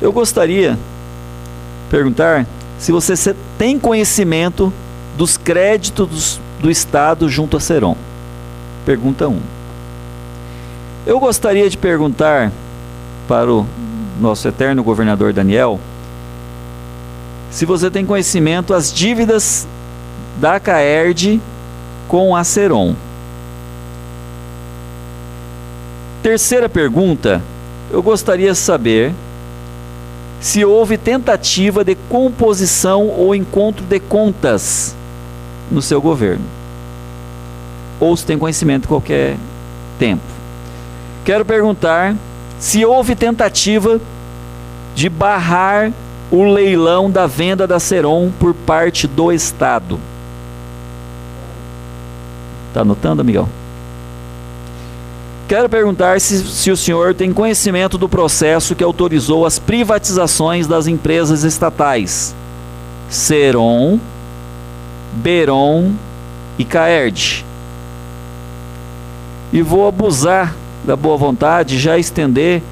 Eu gostaria de perguntar se você tem conhecimento dos créditos do Estado junto à Ceron. Pergunta 1. Eu gostaria de perguntar para o nosso eterno governador Daniel se você tem conhecimento das dívidas da CAERD com a Ceron. Terceira pergunta, eu gostaria de saber se houve tentativa de composição ou encontro de contas no seu governo, ou se tem conhecimento de qualquer tempo. Quero perguntar se houve tentativa de barrar o leilão da venda da Ceron por parte do Estado. Está anotando, Miguel? Quero perguntar se o senhor tem conhecimento do processo que autorizou as privatizações das empresas estatais Ceron, Beron e CAERD. E vou abusar da boa vontade, já estender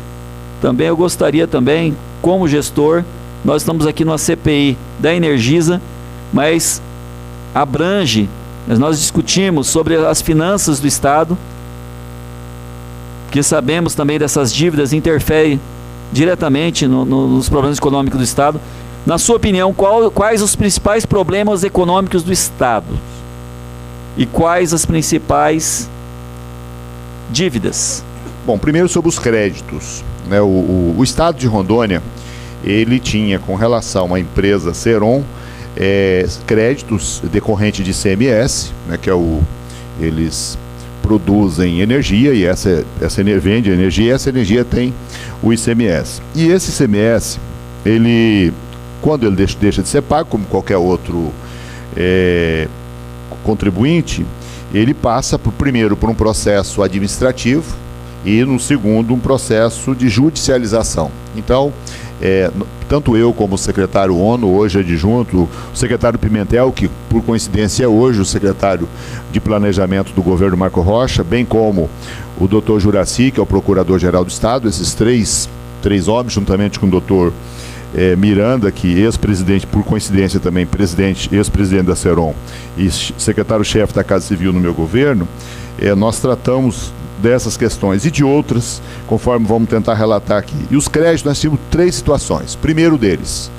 também, eu gostaria também, como gestor, nós estamos aqui numa CPI da Energisa, mas abrange, nós discutimos sobre as finanças do Estado, que sabemos também dessas dívidas interferem diretamente nos problemas econômicos do Estado. Na sua opinião, quais os principais problemas econômicos do Estado? E quais as principais dívidas? Bom, primeiro sobre os créditos, né? O Estado de Rondônia, ele tinha com relação à empresa Ceron, créditos decorrentes de ICMS, né? Que eles produzem energia e essa vende energia e essa energia tem o ICMS. E esse ICMS, quando ele deixa de ser pago, como qualquer outro contribuinte, ele passa primeiro por um processo administrativo e no segundo um processo de judicialização. Então, tanto eu como o secretário ONU, hoje adjunto, o secretário Pimentel, que por coincidência é hoje o secretário de Planejamento do governo Marco Rocha, bem como o doutor Juraci, que é o procurador-geral do Estado, esses três homens, juntamente com o doutor Miranda, que ex-presidente, por coincidência também, ex-presidente da Ceron e secretário-chefe da Casa Civil no meu governo, nós tratamos dessas questões e de outras, conforme vamos tentar relatar aqui. E os créditos, nós tivemos 3 situações. Primeiro deles,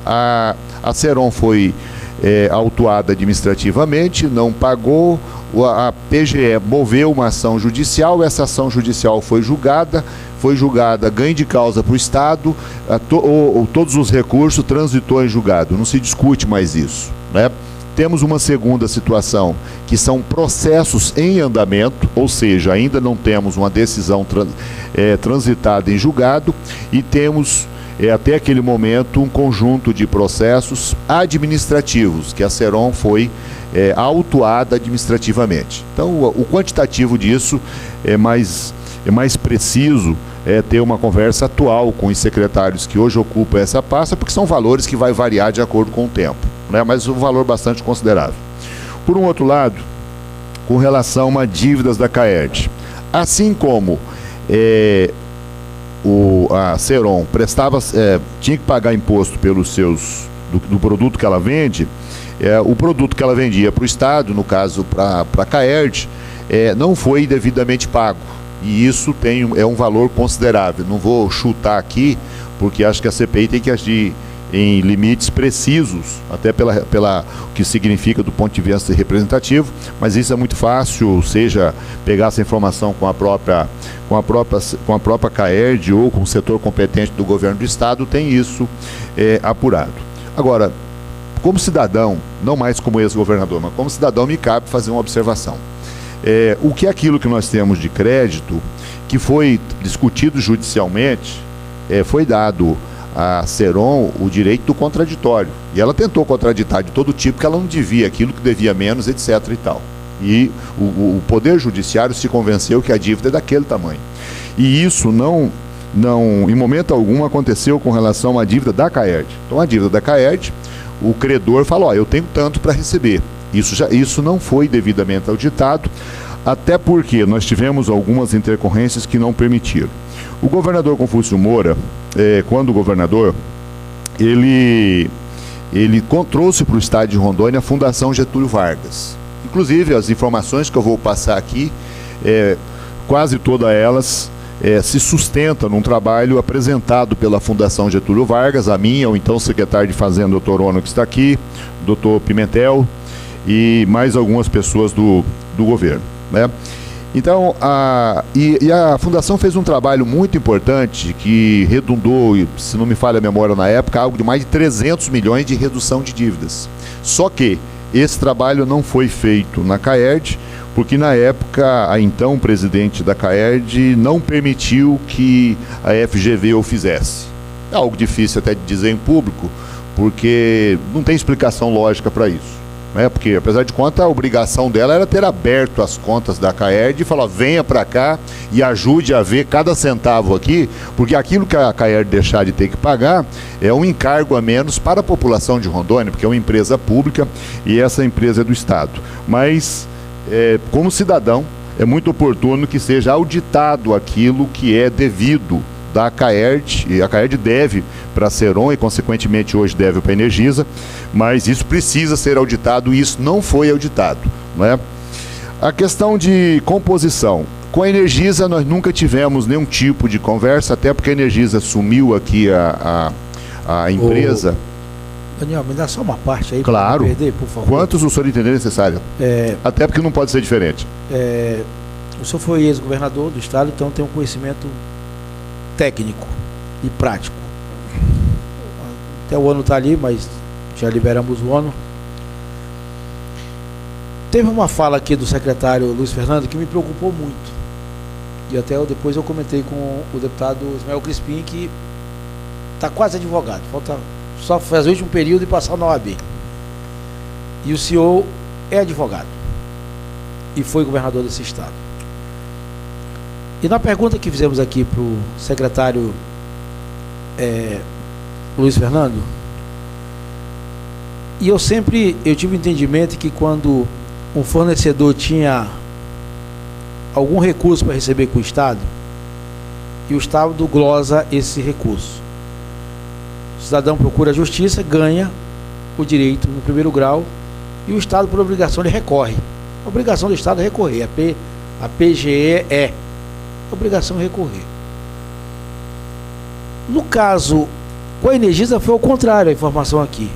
a Ceron foi autuada administrativamente, não pagou, a PGE moveu uma ação judicial, essa ação judicial foi julgada, ganho de causa para o Estado, todos os recursos transitou em julgado, não se discute mais isso, né? Temos uma segunda situação, que são processos em andamento, ou seja, ainda não temos uma decisão transitada em julgado, e temos, até aquele momento, um conjunto de processos administrativos, que a Ceron foi autuada administrativamente. Então, o quantitativo disso é mais preciso, ter uma conversa atual com os secretários que hoje ocupam essa pasta, porque são valores que vai variar de acordo com o tempo, né? Mas um valor bastante considerável. Por um outro lado, com relação a dívidas da CAERD, assim como a Ceron tinha que pagar imposto pelos do produto que ela vende, o produto que ela vendia para o Estado, no caso para a CAERD, não foi devidamente pago. E isso é um valor considerável. Não vou chutar aqui, porque acho que a CPI tem que agir em limites precisos, até pela o que significa do ponto de vista representativo, mas isso é muito fácil, seja pegar essa informação com a própria CAERD ou com o setor competente do governo do Estado, tem isso apurado. Agora, como cidadão, não mais como ex-governador, mas como cidadão, me cabe fazer uma observação. O que é aquilo que nós temos de crédito, que foi discutido judicialmente, foi dado a Ceron o direito do contraditório. E ela tentou contraditar de todo tipo, que ela não devia aquilo, que devia menos, etc. e tal. E o Poder Judiciário se convenceu que a dívida é daquele tamanho. E isso não em momento algum aconteceu com relação à dívida da CAERD. Então, a dívida da CAERD, o credor falou, eu tenho tanto para receber. Isso não foi devidamente auditado, até porque nós tivemos algumas intercorrências que não permitiram. O governador Confúcio Moura, quando governador, ele trouxe para o estado de Rondônia a Fundação Getúlio Vargas. Inclusive, as informações que eu vou passar aqui, quase todas elas se sustentam num trabalho apresentado pela Fundação Getúlio Vargas, a minha, o então secretário de Fazenda, doutor Ono, que está aqui, doutor Pimentel, e mais algumas pessoas do governo, né? Então, a Fundação fez um trabalho muito importante que redundou, se não me falha a memória na época, algo de mais de 300 milhões de redução de dívidas. Só que esse trabalho não foi feito na CAERD, porque na época a então presidente da CAERD não permitiu que a FGV o fizesse. É algo difícil até de dizer em público, porque não tem explicação lógica para isso. Porque, apesar de conta, a obrigação dela era ter aberto as contas da CAERD e falar, venha para cá e ajude a ver cada centavo aqui, porque aquilo que a CAERD deixar de ter que pagar é um encargo a menos para a população de Rondônia, porque é uma empresa pública e essa empresa é do Estado. Mas, como cidadão, é muito oportuno que seja auditado aquilo que é devido da CAERD, e a CAERD deve para a Ceron e, consequentemente, hoje deve para a Energisa, mas isso precisa ser auditado e isso não foi auditado, não é? A questão de composição. Com a Energisa nós nunca tivemos nenhum tipo de conversa, até porque a Energisa assumiu aqui a empresa. Daniel, me dá só uma parte aí. Claro. Para não perder, por favor. Quantos o senhor entender necessário? Até porque não pode ser diferente. O senhor foi ex-governador do estado, então tem um conhecimento técnico e prático. Até o ONU está ali, mas já liberamos o ONU. Teve uma fala aqui do secretário Luiz Fernando que me preocupou muito. E até depois eu comentei com o deputado Ismael Crispim, que está quase advogado. Falta só fazer o último período e passar na OAB. E o senhor é advogado. E foi governador desse estado. E na pergunta que fizemos aqui para o secretário Luiz Fernando, e eu tive o entendimento que quando um fornecedor tinha algum recurso para receber com o Estado, e o Estado glosa esse recurso, o cidadão procura a justiça, ganha o direito no primeiro grau, e o Estado, por obrigação, ele recorre. A obrigação do Estado é recorrer, a PGE é obrigação de recorrer. No caso, com a Energisa foi ao contrário a informação aqui.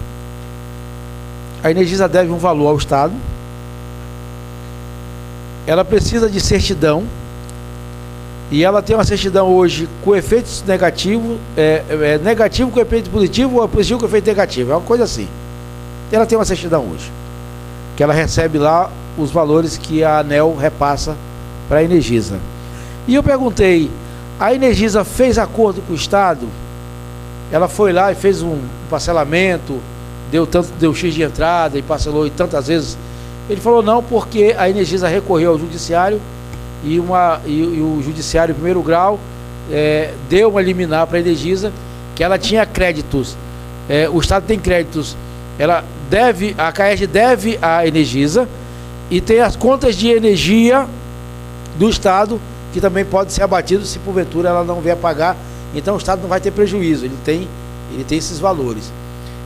A Energisa deve um valor ao Estado, ela precisa de certidão, e ela tem uma certidão hoje com efeitos negativos, negativo com efeito positivo ou positivo com efeito negativo, é uma coisa assim. Ela tem uma certidão hoje, que ela recebe lá os valores que a ANEEL repassa para a Energisa. E eu perguntei, a Energisa fez acordo com o Estado? Ela foi lá e fez um parcelamento, deu X de entrada e parcelou tantas vezes. Ele falou não, porque a Energisa recorreu ao judiciário e o judiciário em primeiro grau deu uma liminar para a Energisa, que ela tinha créditos, o Estado tem créditos, a CAERD deve à Energisa e tem as contas de energia do Estado, que também pode ser abatido se porventura ela não vier pagar, então o Estado não vai ter prejuízo, ele tem esses valores.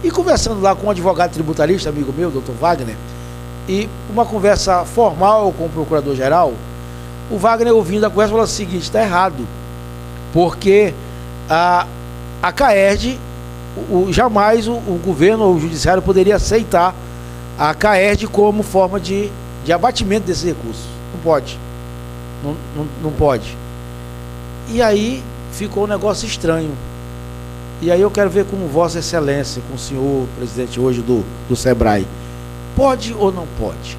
E conversando lá com um advogado tributarista, amigo meu, doutor Wagner, e uma conversa formal com o procurador-geral, o Wagner, ouvindo a conversa, falou o seguinte: está errado, porque a CAERD, jamais o governo ou o judiciário poderia aceitar a CAERD como forma de abatimento desses recursos. Não pode. Não pode. E aí ficou um negócio estranho. E aí eu quero ver com Vossa Excelência, com o senhor presidente hoje do SEBRAE, pode ou não pode?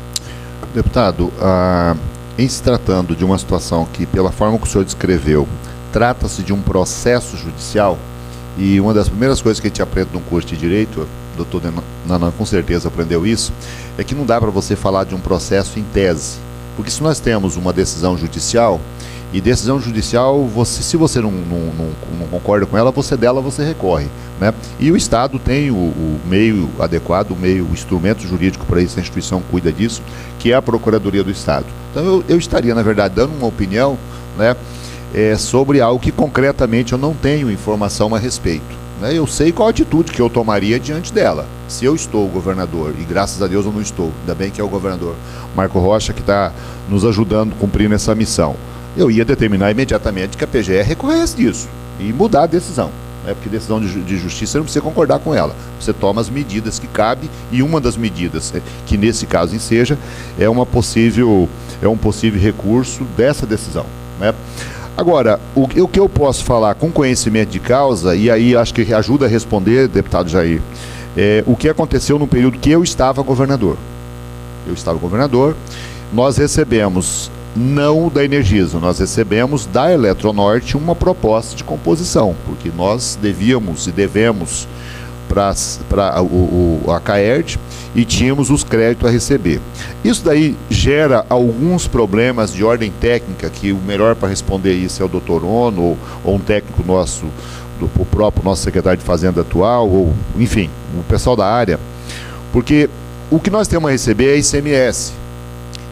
Deputado, em se tratando de uma situação que, pela forma que o senhor descreveu, trata-se de um processo judicial, e uma das primeiras coisas que a gente aprende no curso de Direito, o doutor Nanan com certeza aprendeu isso, é que não dá para você falar de um processo em tese. Porque se nós temos uma decisão judicial, e decisão judicial, se você não concorda com ela, você recorre, né? E o Estado tem o meio adequado, o instrumento jurídico para isso, a instituição cuida disso, que é a Procuradoria do Estado. Então eu estaria, na verdade, dando uma opinião, né, sobre algo que concretamente eu não tenho informação a respeito. Né? Eu sei qual a atitude que eu tomaria diante dela. Se eu estou governador, e graças a Deus eu não estou, ainda bem que é o governador Marco Rocha que está nos ajudando a cumprir essa missão, eu ia determinar imediatamente que a PGR recorresse disso e mudar a decisão. Né? Porque decisão de justiça você não precisa concordar com ela. Você toma as medidas que cabe, e uma das medidas, que nesse caso enseja, é um possível recurso dessa decisão. Né? Agora, o que eu posso falar com conhecimento de causa, e aí acho que ajuda a responder, deputado Jair, o que aconteceu no período que eu estava governador. Eu estava governador, nós recebemos, não da Energisa, nós recebemos da Eletronorte uma proposta de composição, porque nós devíamos e devemos para a CAERD e tínhamos os créditos a receber. Isso daí gera alguns problemas de ordem técnica, que o melhor para responder isso é o doutor Ono, ou um técnico nosso, o próprio nosso secretário de Fazenda atual, ou enfim, o pessoal da área, porque o que nós temos a receber é ICMS.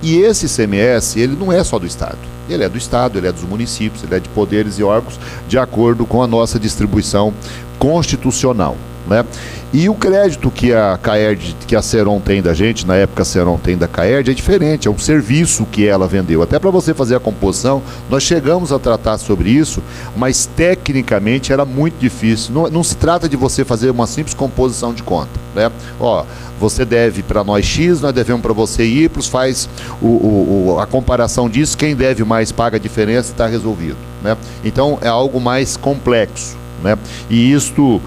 E esse ICMS, ele não é só do Estado. Ele é do Estado, ele é dos municípios, ele é de poderes e órgãos, de acordo com a nossa distribuição constitucional. Né? E o crédito que a CAERD, que a Ceron tem da gente, na época a Ceron tem da CAERD, é diferente, é um serviço que ela vendeu. Até para você fazer a composição, nós chegamos a tratar sobre isso, mas tecnicamente era muito difícil. Não se trata de você fazer uma simples composição de conta. Né? Ó, você deve para nós X, nós devemos para você Y, faz a comparação disso, quem deve mais paga a diferença e está resolvido. Né? Então é algo mais complexo. Né? E isto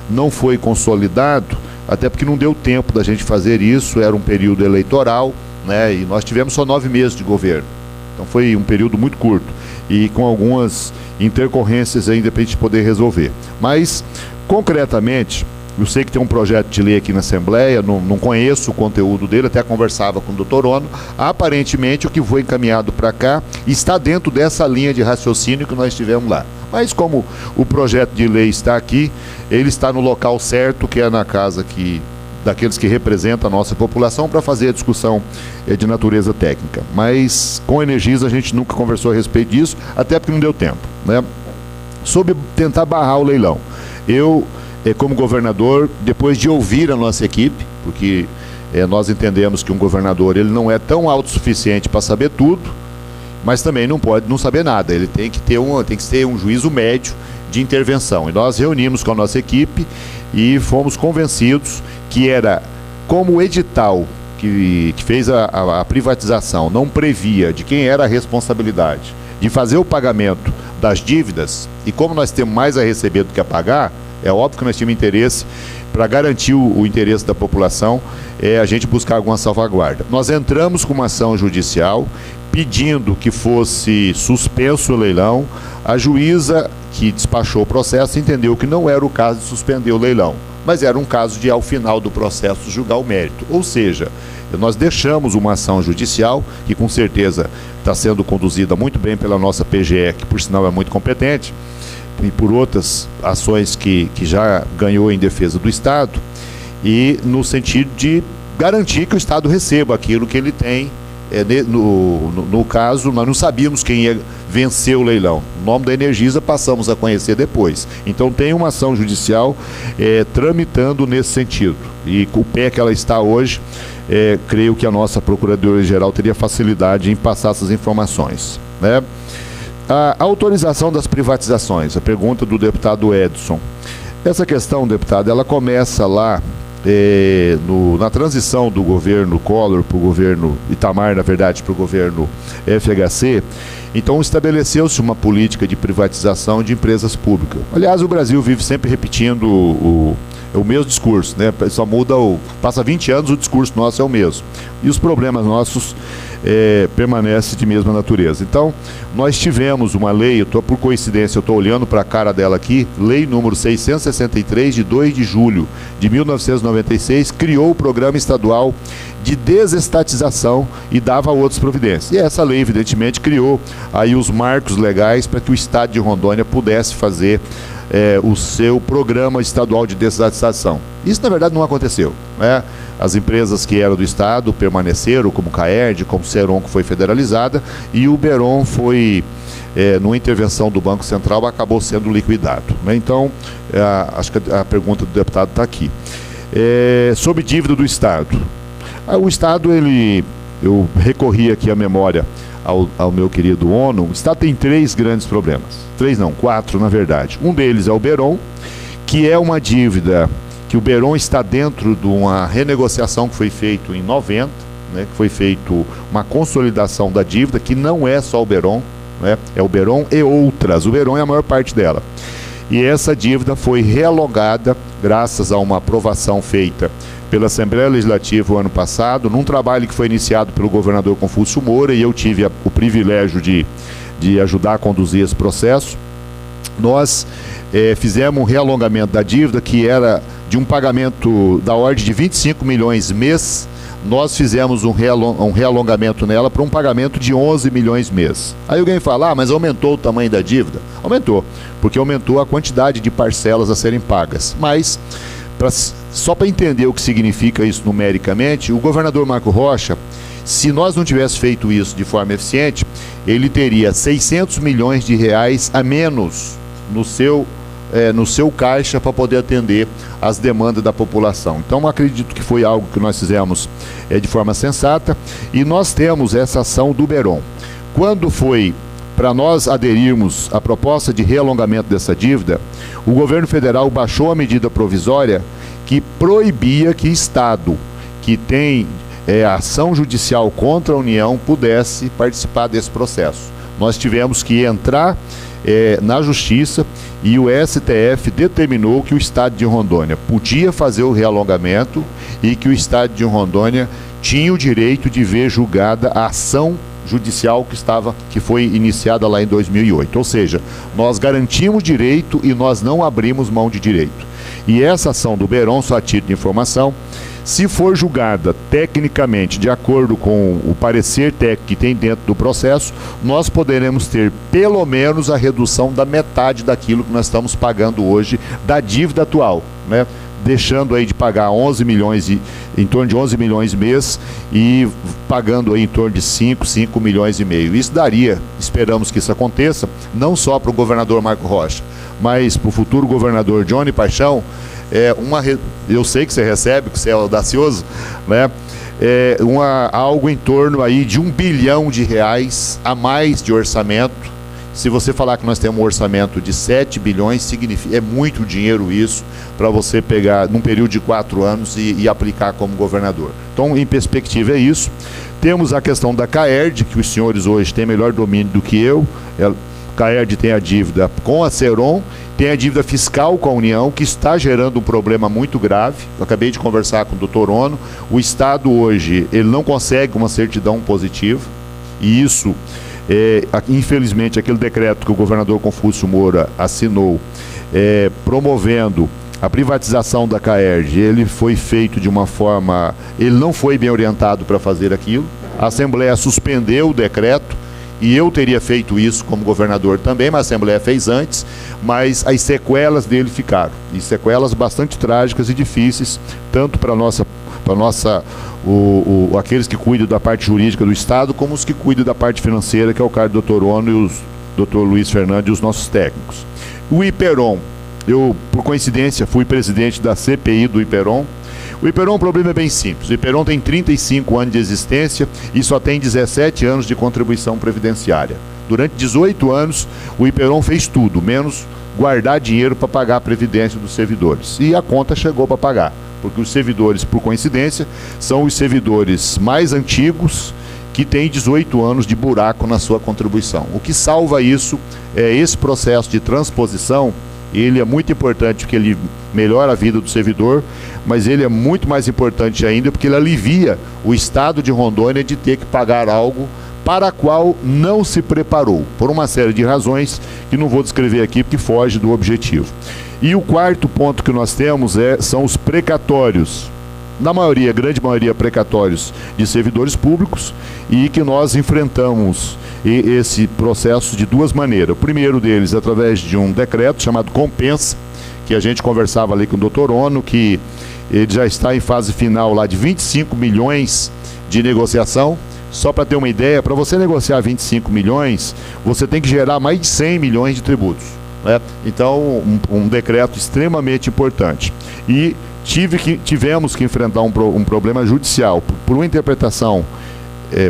não foi consolidado, até porque não deu tempo da gente fazer isso, era um período eleitoral, né? E nós tivemos só 9 meses de governo, então foi um período muito curto, e com algumas intercorrências ainda para a gente poder resolver. Mas, concretamente, eu sei que tem um projeto de lei aqui na Assembleia, não conheço o conteúdo dele, até conversava com o doutor Ono. Aparentemente o que foi encaminhado para cá está dentro dessa linha de raciocínio que nós tivemos lá. Mas como o projeto de lei está aqui, ele está no local certo, que é na casa daqueles que representam a nossa população, para fazer a discussão de natureza técnica. Mas com a Energisa a gente nunca conversou a respeito disso, até porque não deu tempo. Né? Sobre tentar barrar o leilão. Eu, como governador, depois de ouvir a nossa equipe, porque nós entendemos que um governador ele não é tão autossuficiente para saber tudo, mas também não pode não saber nada, ele tem que ter um juízo médio de intervenção. E nós reunimos com a nossa equipe e fomos convencidos que era, como o edital que fez a privatização não previa de quem era a responsabilidade de fazer o pagamento das dívidas, e como nós temos mais a receber do que a pagar, é óbvio que nós tínhamos interesse, para garantir o interesse da população, a gente buscar alguma salvaguarda. Nós entramos com uma ação judicial, pedindo que fosse suspenso o leilão. A juíza que despachou o processo entendeu que não era o caso de suspender o leilão, mas era um caso de, ao final do processo, julgar o mérito. Ou seja, nós deixamos uma ação judicial, que com certeza está sendo conduzida muito bem pela nossa PGE, que por sinal é muito competente, e por outras ações que já ganhou em defesa do Estado, e no sentido de garantir que o Estado receba aquilo que ele tem. No caso, nós não sabíamos quem ia vencer o leilão. O nome da Energisa passamos a conhecer depois. Então tem uma ação judicial tramitando nesse sentido. E com o pé que ela está hoje, creio que a nossa Procuradoria-Geral teria facilidade em passar essas informações. Né? A autorização das privatizações, a pergunta do deputado Edson. Essa questão, deputado, ela começa lá na transição do governo Collor para o governo Itamar, na verdade, para o governo FHC. Então estabeleceu-se uma política de privatização de empresas públicas. Aliás, o Brasil vive sempre repetindo o mesmo discurso, né? Só muda, passa 20 anos, o discurso nosso é o mesmo. E os problemas nossos permanecem de mesma natureza. Então, nós tivemos uma lei, por coincidência, eu estou olhando para a cara dela aqui, lei número 663, de 2 de julho de 1996, criou o Programa Estadual de Desestatização e dava outras providências. E essa lei, evidentemente, criou aí os marcos legais para que o Estado de Rondônia pudesse fazer o seu programa estadual de desestatização. Isso, na verdade, não aconteceu, né? As empresas que eram do Estado permaneceram, como CAERD, como Ceron, que foi federalizada, e o Beron foi numa intervenção do Banco Central, acabou sendo liquidado, né? Então, acho que a pergunta do deputado está aqui. Sobre dívida do Estado. O Estado, eu recorri aqui à memória ao meu querido ONU. O Estado tem 3 grandes problemas. 3 não, 4 na verdade. Um deles é o Berom, que é uma dívida que o Berom está dentro de uma renegociação que foi feita em 90, né, que foi feita uma consolidação da dívida, que não é só o Berom, né, é o Berom e outras. O Berom é a maior parte dela. E essa dívida foi realongada graças a uma aprovação feita pela Assembleia Legislativa o ano passado, num trabalho que foi iniciado pelo governador Confúcio Moura, e eu tive o privilégio de ajudar a conduzir esse processo. Nós fizemos um realongamento da dívida, que era de um pagamento da ordem de 25 milhões mês. Nós fizemos um realongamento nela para um pagamento de 11 milhões mês. Aí alguém fala, mas aumentou o tamanho da dívida? Aumentou, porque aumentou a quantidade de parcelas a serem pagas. Mas, só para entender o que significa isso numericamente, o governador Marco Rocha, se nós não tivéssemos feito isso de forma eficiente, ele teria 600 milhões de reais a menos no seu caixa para poder atender as demandas da população. Então, acredito que foi algo que nós fizemos de forma sensata, e nós temos essa ação do Berom. Quando foi para nós aderirmos à proposta de realongamento dessa dívida, o governo federal baixou a medida provisória que proibia que Estado que tem ação judicial contra a União pudesse participar desse processo. Nós tivemos que entrar na Justiça, e o STF determinou que o Estado de Rondônia podia fazer o realongamento e que o Estado de Rondônia tinha o direito de ver julgada a ação judicial que foi iniciada lá em 2008. Ou seja, nós garantimos direito e nós não abrimos mão de direito. E essa ação do Berom, só a título de informação, se for julgada tecnicamente de acordo com o parecer técnico que tem dentro do processo, nós poderemos ter pelo menos a redução da metade daquilo que nós estamos pagando hoje da dívida atual, né? Deixando aí de pagar 11 milhões, em torno de 11 milhões mês, e pagando aí em torno de 5 milhões e meio. Isso daria, esperamos que isso aconteça, não só para o governador Marco Rocha, mas para o futuro governador Johnny Paixão. Eu sei que você recebe, que você é audacioso, né? Algo em torno aí de 1 bilhão de reais a mais de orçamento. Se você falar que nós temos um orçamento de 7 bilhões, é muito dinheiro isso para você pegar num período de 4 anos e aplicar como governador. Então, em perspectiva é isso. Temos a questão da CAERD, que os senhores hoje têm melhor domínio do que eu. A CAERD tem a dívida com a Ceron, tem a dívida fiscal com a União, que está gerando um problema muito grave. Eu acabei de conversar com o doutor Ono. O Estado hoje, ele não consegue uma certidão positiva, e isso, infelizmente, aquele decreto que o governador Confúcio Moura assinou, promovendo a privatização da CAERD, ele foi feito de uma forma, ele não foi bem orientado para fazer aquilo. A Assembleia suspendeu o decreto, e eu teria feito isso como governador também, mas a Assembleia fez antes, mas as sequelas dele ficaram, e sequelas bastante trágicas e difíceis, tanto para aqueles que cuidam da parte jurídica do Estado, como os que cuidam da parte financeira, que é o caso do Dr. Ono e o Dr. Luiz Fernando e os nossos técnicos. O Iperom, eu, por coincidência, fui presidente da CPI do Iperom. O Iperom, o problema é bem simples. O Iperom tem 35 anos de existência e só tem 17 anos de contribuição previdenciária. Durante 18 anos, o Iperom fez tudo, menos guardar dinheiro para pagar a previdência dos servidores. E a conta chegou para pagar, porque os servidores, por coincidência, são os servidores mais antigos que têm 18 anos de buraco na sua contribuição. O que salva isso é esse processo de transposição. Ele é muito importante porque ele melhora a vida do servidor, mas ele é muito mais importante ainda porque ele alivia o Estado de Rondônia de ter que pagar algo para a qual não se preparou, por uma série de razões que não vou descrever aqui porque foge do objetivo. E o quarto ponto que nós temos são os precatórios. Na maioria, grande maioria, precatórios de servidores públicos, e que nós enfrentamos esse processo de duas maneiras. O primeiro deles, através de um decreto chamado Compensa, que a gente conversava ali com o Dr. Ono, que ele já está em fase final lá de 25 milhões de negociação, Só para ter uma ideia, para você negociar 25 milhões, você tem que gerar mais de 100 milhões de tributos, né? Então, um decreto extremamente importante. E tivemos que enfrentar um problema judicial por uma interpretação,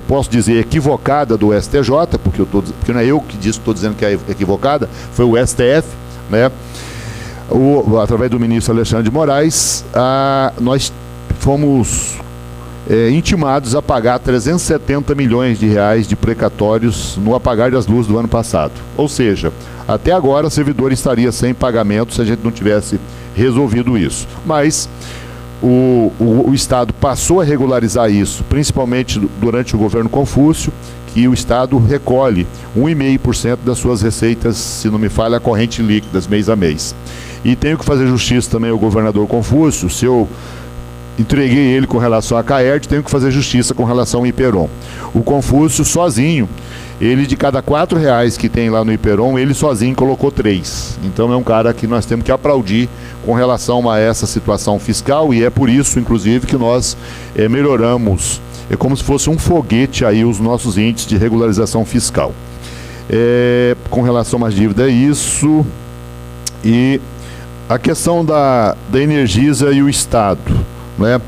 posso dizer, equivocada do STJ, porque não é eu que estou dizendo que é equivocada, foi o STF, né? Através do ministro Alexandre de Moraes, nós fomos intimados a pagar 370 milhões de reais de precatórios no apagar das luzes do ano passado. Ou seja, até agora o servidor estaria sem pagamento se a gente não tivesse resolvido isso. Mas o Estado passou a regularizar isso, principalmente durante o governo Confúcio, que o Estado recolhe 1,5% das suas receitas, se não me falha, corrente líquidas, mês a mês. E tenho que fazer justiça também ao governador Confúcio. Se eu entreguei ele com relação à CAERD, tenho que fazer justiça com relação ao Iperon. O Confúcio sozinho, ele de cada R$4 que tem lá no Iperon, ele sozinho colocou 3. Então é um cara que nós temos que aplaudir com relação a essa situação fiscal, e é por isso, inclusive, que nós melhoramos, como se fosse um foguete aí os nossos índices de regularização fiscal. Com relação às dívidas é isso. E a questão da Energisa e o Estado, né?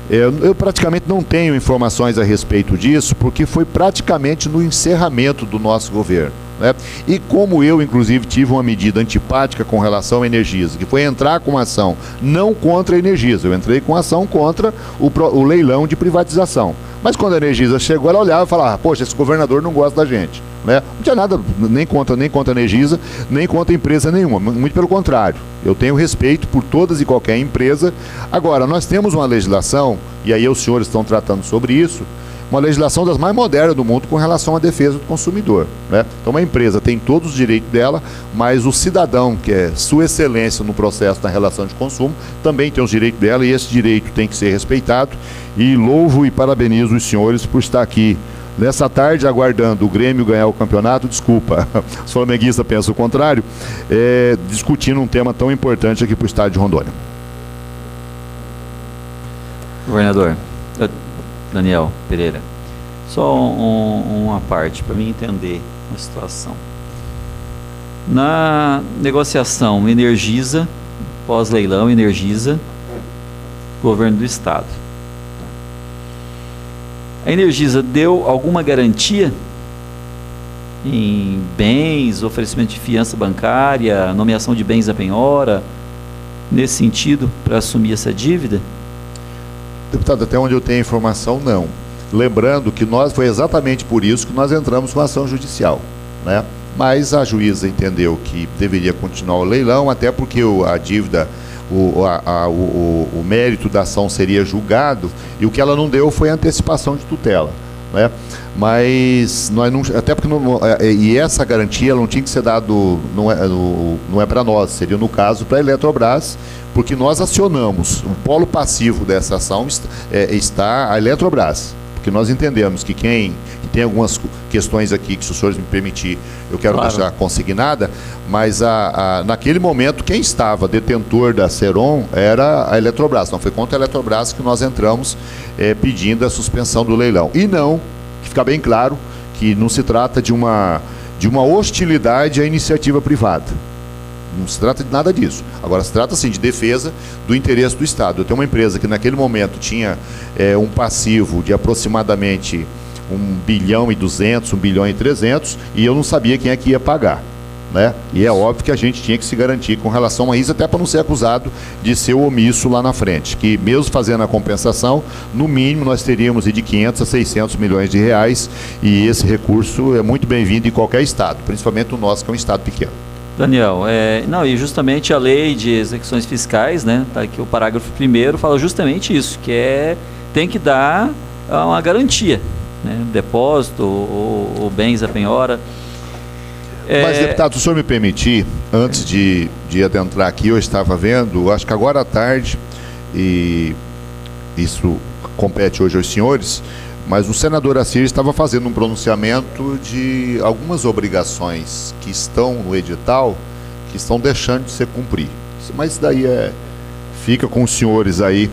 Eu praticamente não tenho informações a respeito disso, porque foi praticamente no encerramento do nosso governo, né? E como eu, inclusive, tive uma medida antipática com relação à Energisa, que foi entrar com ação não contra a Energisa, eu entrei com ação contra o leilão de privatização. Mas quando a Energisa chegou, ela olhava e falava: poxa, esse governador não gosta da gente, né? Não tinha nada nem contra a Energisa, nem contra empresa nenhuma, muito pelo contrário. Eu tenho respeito por todas e qualquer empresa. Agora, nós temos uma legislação, e aí os senhores estão tratando sobre isso, uma legislação das mais modernas do mundo com relação à defesa do consumidor, né? Então, uma empresa tem todos os direitos dela, mas o cidadão, que é sua excelência no processo da relação de consumo, também tem os direitos dela, e esse direito tem que ser respeitado. E louvo e parabenizo os senhores por estar aqui nessa tarde aguardando o Grêmio ganhar o campeonato. Desculpa, os flamenguistas pensam o contrário, discutindo um tema tão importante aqui para o estado de Rondônia. Governador Daniel Pereira, só uma parte para mim entender a situação. Na negociação Energisa, pós-leilão Energisa, governo do estado, a Energisa deu alguma garantia em bens, oferecimento de fiança bancária, nomeação de bens à penhora, nesse sentido, para assumir essa dívida? Deputado, até onde eu tenho informação, não. Lembrando que foi exatamente por isso que nós entramos com a ação judicial, né? Mas a juíza entendeu que deveria continuar o leilão, até porque a dívida, o mérito da ação seria julgado, e o que ela não deu foi a antecipação de tutela, né? Mas nós não, até porque e essa garantia ela não tinha que ser dado, não é para nós, seria no caso para a Eletrobras, porque nós acionamos o polo passivo dessa ação, está a Eletrobras, porque nós entendemos que tem algumas questões aqui que, se os senhores me permitir, eu quero deixar consignada, mas naquele momento quem estava detentor da Ceron era a Eletrobras. Não foi contra a Eletrobras que nós entramos pedindo a suspensão do leilão. E não, que fica bem claro que não se trata de uma hostilidade à iniciativa privada. Não se trata de nada disso. Agora, se trata, sim, de defesa do interesse do Estado. Eu tenho uma empresa que naquele momento tinha um passivo de aproximadamente 1,2 bilhão, 1,3 bilhão, e eu não sabia quem é que ia pagar, né? E é óbvio que a gente tinha que se garantir com relação a isso, até para não ser acusado de ser omisso lá na frente, que mesmo fazendo a compensação, no mínimo nós teríamos de 500 a 600 milhões de reais, e esse recurso é muito bem-vindo em qualquer estado, principalmente o nosso, que é um estado pequeno. Daniel, e justamente a lei de execuções fiscais, né, tá aqui o parágrafo 1º, fala justamente isso, que tem que dar uma garantia, né, depósito ou bens à penhora. Mas, deputado, se o senhor me permitir, antes de adentrar aqui, eu estava vendo, acho que agora à tarde, e isso compete hoje aos senhores, mas o senador Assir estava fazendo um pronunciamento de algumas obrigações que estão no edital, que estão deixando de ser cumpridas. Mas isso daí fica com os senhores aí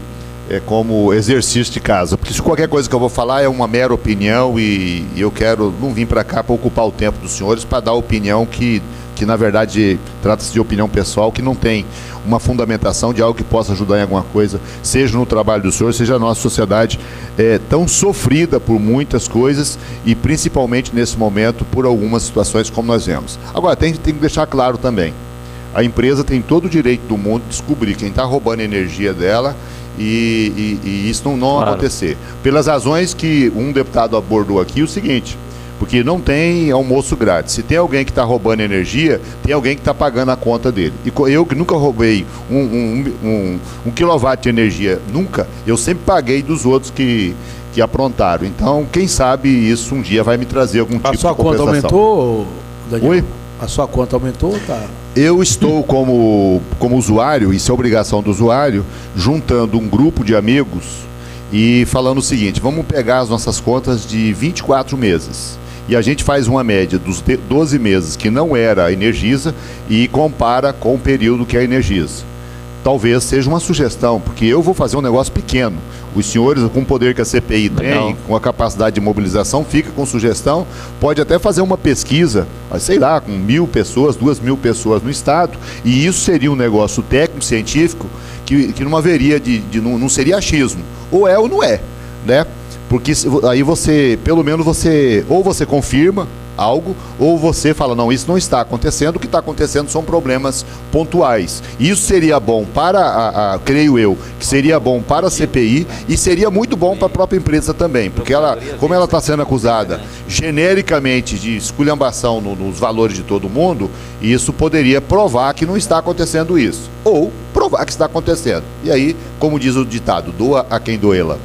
como exercício de casa, porque se qualquer coisa que eu vou falar é uma mera opinião e eu não vim para cá para ocupar o tempo dos senhores para dar opinião que na verdade trata-se de opinião pessoal, que não tem uma fundamentação de algo que possa ajudar em alguma coisa, seja no trabalho do senhor, seja a nossa sociedade tão sofrida por muitas coisas e principalmente nesse momento por algumas situações como nós vemos. Agora tem que deixar claro também, a empresa tem todo o direito do mundo de descobrir quem está roubando a energia dela e isso não claro. Acontecer. Pelas razões que um deputado abordou aqui, o seguinte, porque não tem almoço grátis. Se tem alguém que está roubando energia, tem alguém que está pagando a conta dele. E eu que nunca roubei um quilowatt de energia, nunca, eu sempre paguei dos outros que aprontaram. Então, quem sabe isso um dia vai me trazer algum tipo de compensação. A sua conta aumentou, Daniel? Oi? A sua conta aumentou, tá? Eu estou como usuário, isso é obrigação do usuário, juntando um grupo de amigos e falando o seguinte, vamos pegar as nossas contas de 24 meses. E a gente faz uma média dos 12 meses que não era a Energisa e compara com o período que é a Energisa. Talvez seja uma sugestão, porque eu vou fazer um negócio pequeno. Os senhores, com o poder que a CPI tem, com a capacidade de mobilização, fica com sugestão, pode até fazer uma pesquisa, sei lá, com 1.000 pessoas, 2.000 pessoas no Estado, e isso seria um negócio técnico-científico que não haveria não seria achismo. Ou é ou não é, né? Porque aí você, pelo menos ou você confirma algo, ou você fala, não, isso não está acontecendo, o que está acontecendo são problemas pontuais. Isso seria bom para, creio eu, que seria bom para a CPI e seria muito bom para a própria empresa também, porque como ela está sendo acusada genericamente de esculhambação nos valores de todo mundo, isso poderia provar que não está acontecendo isso, ou provar que está acontecendo. E aí, como diz o ditado, doa a quem doê-la.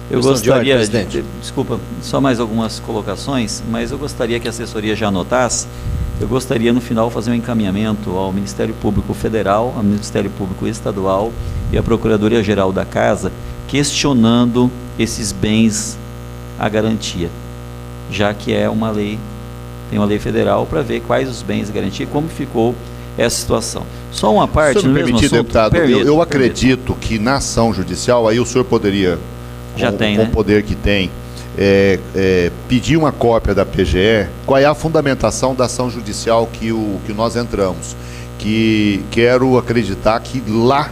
Eu gostaria, desculpa, só mais algumas colocações, mas eu gostaria que a assessoria já anotasse. Eu gostaria no final fazer um encaminhamento ao Ministério Público Federal, ao Ministério Público Estadual e à Procuradoria-Geral da Casa, questionando esses bens à garantia, já que é uma lei, tem uma lei federal para ver quais os bens à garantia e como ficou essa situação. Só uma parte, se no mesmo assunto, deputado, eu acredito que na ação judicial, aí o senhor poderia... Já tem, com o poder que tem, pedir uma cópia da PGE, qual é a fundamentação da ação judicial que nós entramos. Que quero acreditar que lá,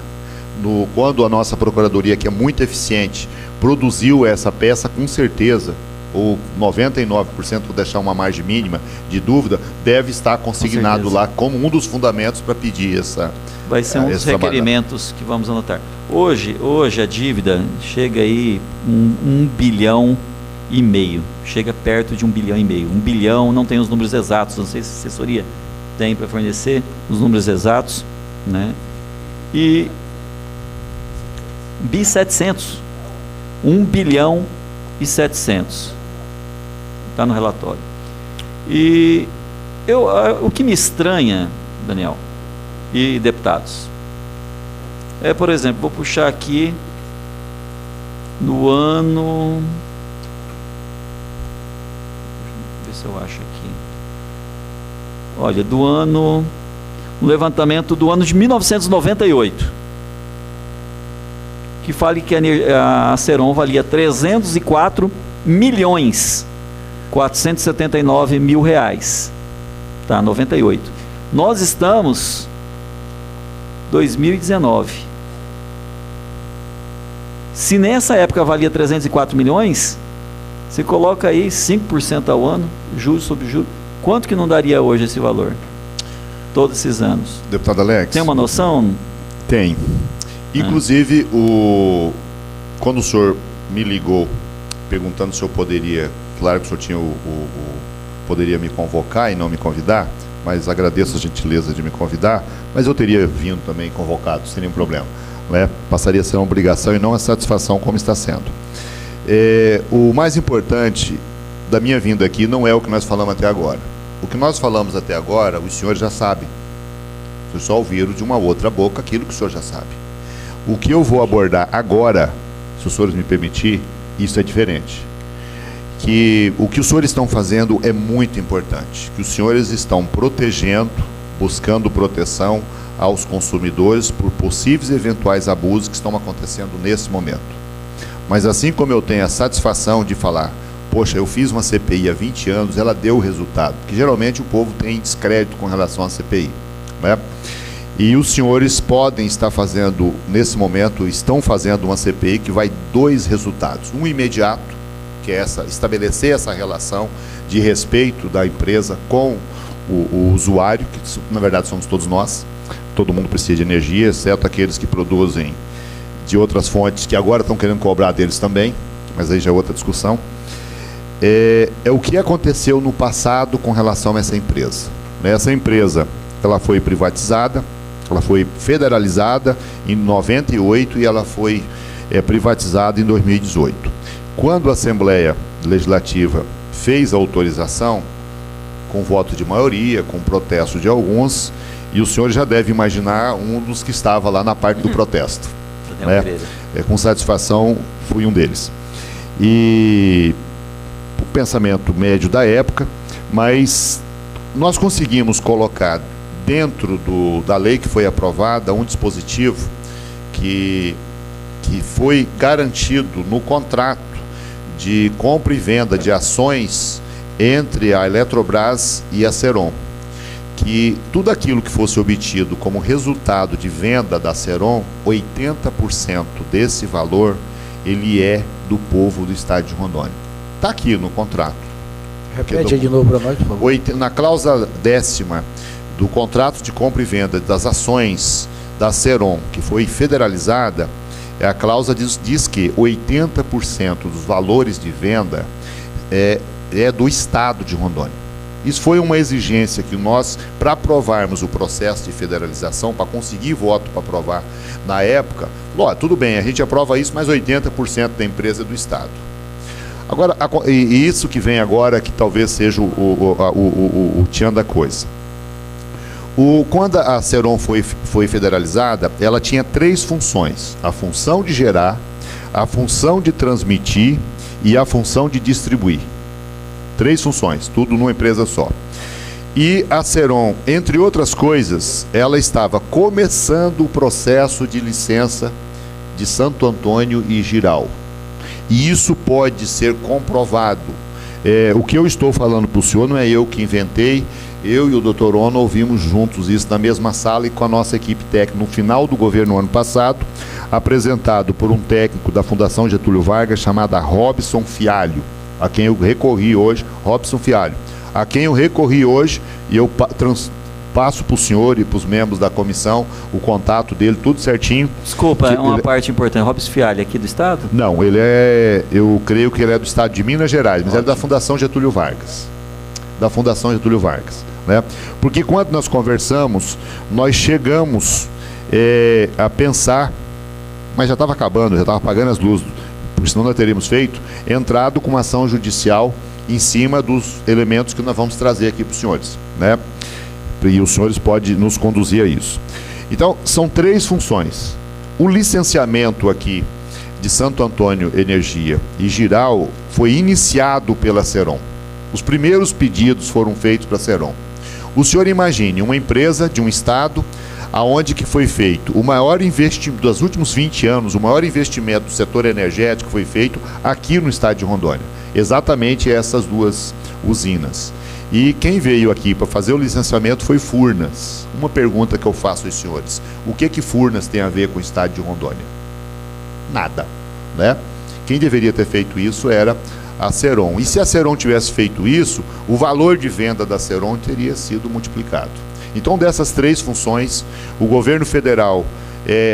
quando a nossa Procuradoria, que é muito eficiente, produziu essa peça, com certeza, ou 99%, vou deixar uma margem mínima de dúvida, deve estar consignado lá como um dos fundamentos para pedir essa... Vai ser um dos requerimentos que vamos anotar. Hoje a dívida chega aí 1,5 bilhão, chega perto de 1,5 bilhão. 1 bilhão, não tem os números exatos, não sei se a assessoria tem para fornecer os números exatos, né? E 1 bilhão e 700, está no relatório. E o que me estranha, Daniel e deputados, por exemplo, vou puxar aqui no ano, ver se eu acho aqui, olha, no levantamento do ano de 1998, que fala que a Ceron valia 304.479.000 reais, tá, 98. Nós estamos 2019. Se nessa época valia 304 milhões, você coloca aí 5% ao ano, juros sobre juros, quanto que não daria hoje esse valor? Todos esses anos. Deputado Alex. Tem uma noção? Tem. Inclusive, quando o senhor me ligou perguntando se eu poderia, claro que o senhor tinha poderia me convocar e não me convidar, mas agradeço a gentileza de me convidar, mas eu teria vindo também convocado, sem nenhum problema, né? Passaria a ser uma obrigação e não a satisfação como está sendo. O mais importante da minha vinda aqui não é o que nós falamos até agora. O que nós falamos até agora, os senhores já sabem. Vocês só ouviram de uma outra boca aquilo que o senhor já sabe. O que eu vou abordar agora, se os senhores me permitir, isso é diferente. Que o que os senhores estão fazendo é muito importante, que os senhores estão protegendo buscando proteção aos consumidores por possíveis e eventuais abusos que estão acontecendo nesse momento. Mas assim como eu tenho a satisfação de falar, poxa, eu fiz uma CPI há 20 anos, ela deu o resultado, que geralmente o povo tem descrédito com relação à CPI, né? E os senhores podem estar fazendo, nesse momento, estão fazendo uma CPI que vai 2 resultados. Um imediato, que é estabelecer essa relação de respeito da empresa com o usuário, que na verdade somos todos nós, todo mundo precisa de energia, exceto aqueles que produzem de outras fontes, que agora estão querendo cobrar deles também, mas aí já é outra discussão. É o que aconteceu no passado com relação a essa empresa. Essa empresa, ela foi privatizada, ela foi federalizada em 98 e ela foi privatizada em 2018. Quando a Assembleia Legislativa fez a autorização, com voto de maioria, com protesto de alguns, e o senhor já deve imaginar um dos que estava lá na parte do protesto. Com satisfação, fui um deles. E o pensamento médio da época, mas nós conseguimos colocar dentro da lei que foi aprovada um dispositivo que foi garantido no contrato de compra e venda de ações entre a Eletrobras e a Ceron, que tudo aquilo que fosse obtido como resultado de venda da Ceron, 80% desse valor, ele é do povo do estado de Rondônia. Está aqui no contrato. Repete de novo para nós, por favor. Na cláusula 10ª do contrato de compra e venda das ações da Ceron, que foi federalizada, a cláusula diz que 80% dos valores de venda é do estado de Rondônia. Isso foi uma exigência que nós, para aprovarmos o processo de federalização, para conseguir voto para aprovar na época, tudo bem, a gente aprova isso, mas 80% da empresa é do estado. Agora, e isso que vem agora, que talvez seja o tchan da coisa. Quando a Ceron foi federalizada, ela tinha 3 funções: a função de gerar, a função de transmitir e a função de distribuir. 3 funções, tudo numa empresa só. E a Ceron, entre outras coisas, ela estava começando o processo de licença de Santo Antônio e Jirau. E isso pode ser comprovado. O que eu estou falando para o senhor não é eu que inventei. Eu e o Dr. Ono ouvimos juntos isso na mesma sala e com a nossa equipe técnica no final do governo ano passado, apresentado por um técnico da Fundação Getúlio Vargas chamado Robson Fialho, a quem eu recorri hoje, Robson Fialho, a quem eu recorri hoje, e eu passo para o senhor e para os membros da comissão o contato dele, tudo certinho. Desculpa, uma parte importante. Robson Fialho, aqui do estado? Não, eu creio que ele é do estado de Minas Gerais, mas é da Fundação Getúlio Vargas. Da Fundação Getúlio Vargas, né? Porque quando nós conversamos, nós chegamos a pensar, mas já estava acabando, já estava apagando as luzes, porque senão nós teríamos entrado com uma ação judicial em cima dos elementos que nós vamos trazer aqui para os senhores, né? E os senhores podem nos conduzir a isso. Então, são 3 funções. O licenciamento aqui de Santo Antônio Energia e Jirau foi iniciado pela Ceron. Os primeiros pedidos foram feitos para a Ceron. O senhor imagine uma empresa de um estado aonde que foi feito o maior investimento dos últimos 20 anos, o maior investimento do setor energético foi feito aqui no estado de Rondônia. Exatamente essas 2 usinas. E quem veio aqui para fazer o licenciamento foi Furnas. Uma pergunta que eu faço aos senhores: o que Furnas tem a ver com o estado de Rondônia? Nada, né? Quem deveria ter feito isso era a Ceron. E se a Ceron tivesse feito isso, o valor de venda da Ceron teria sido multiplicado. Então, dessas 3 funções, o governo federal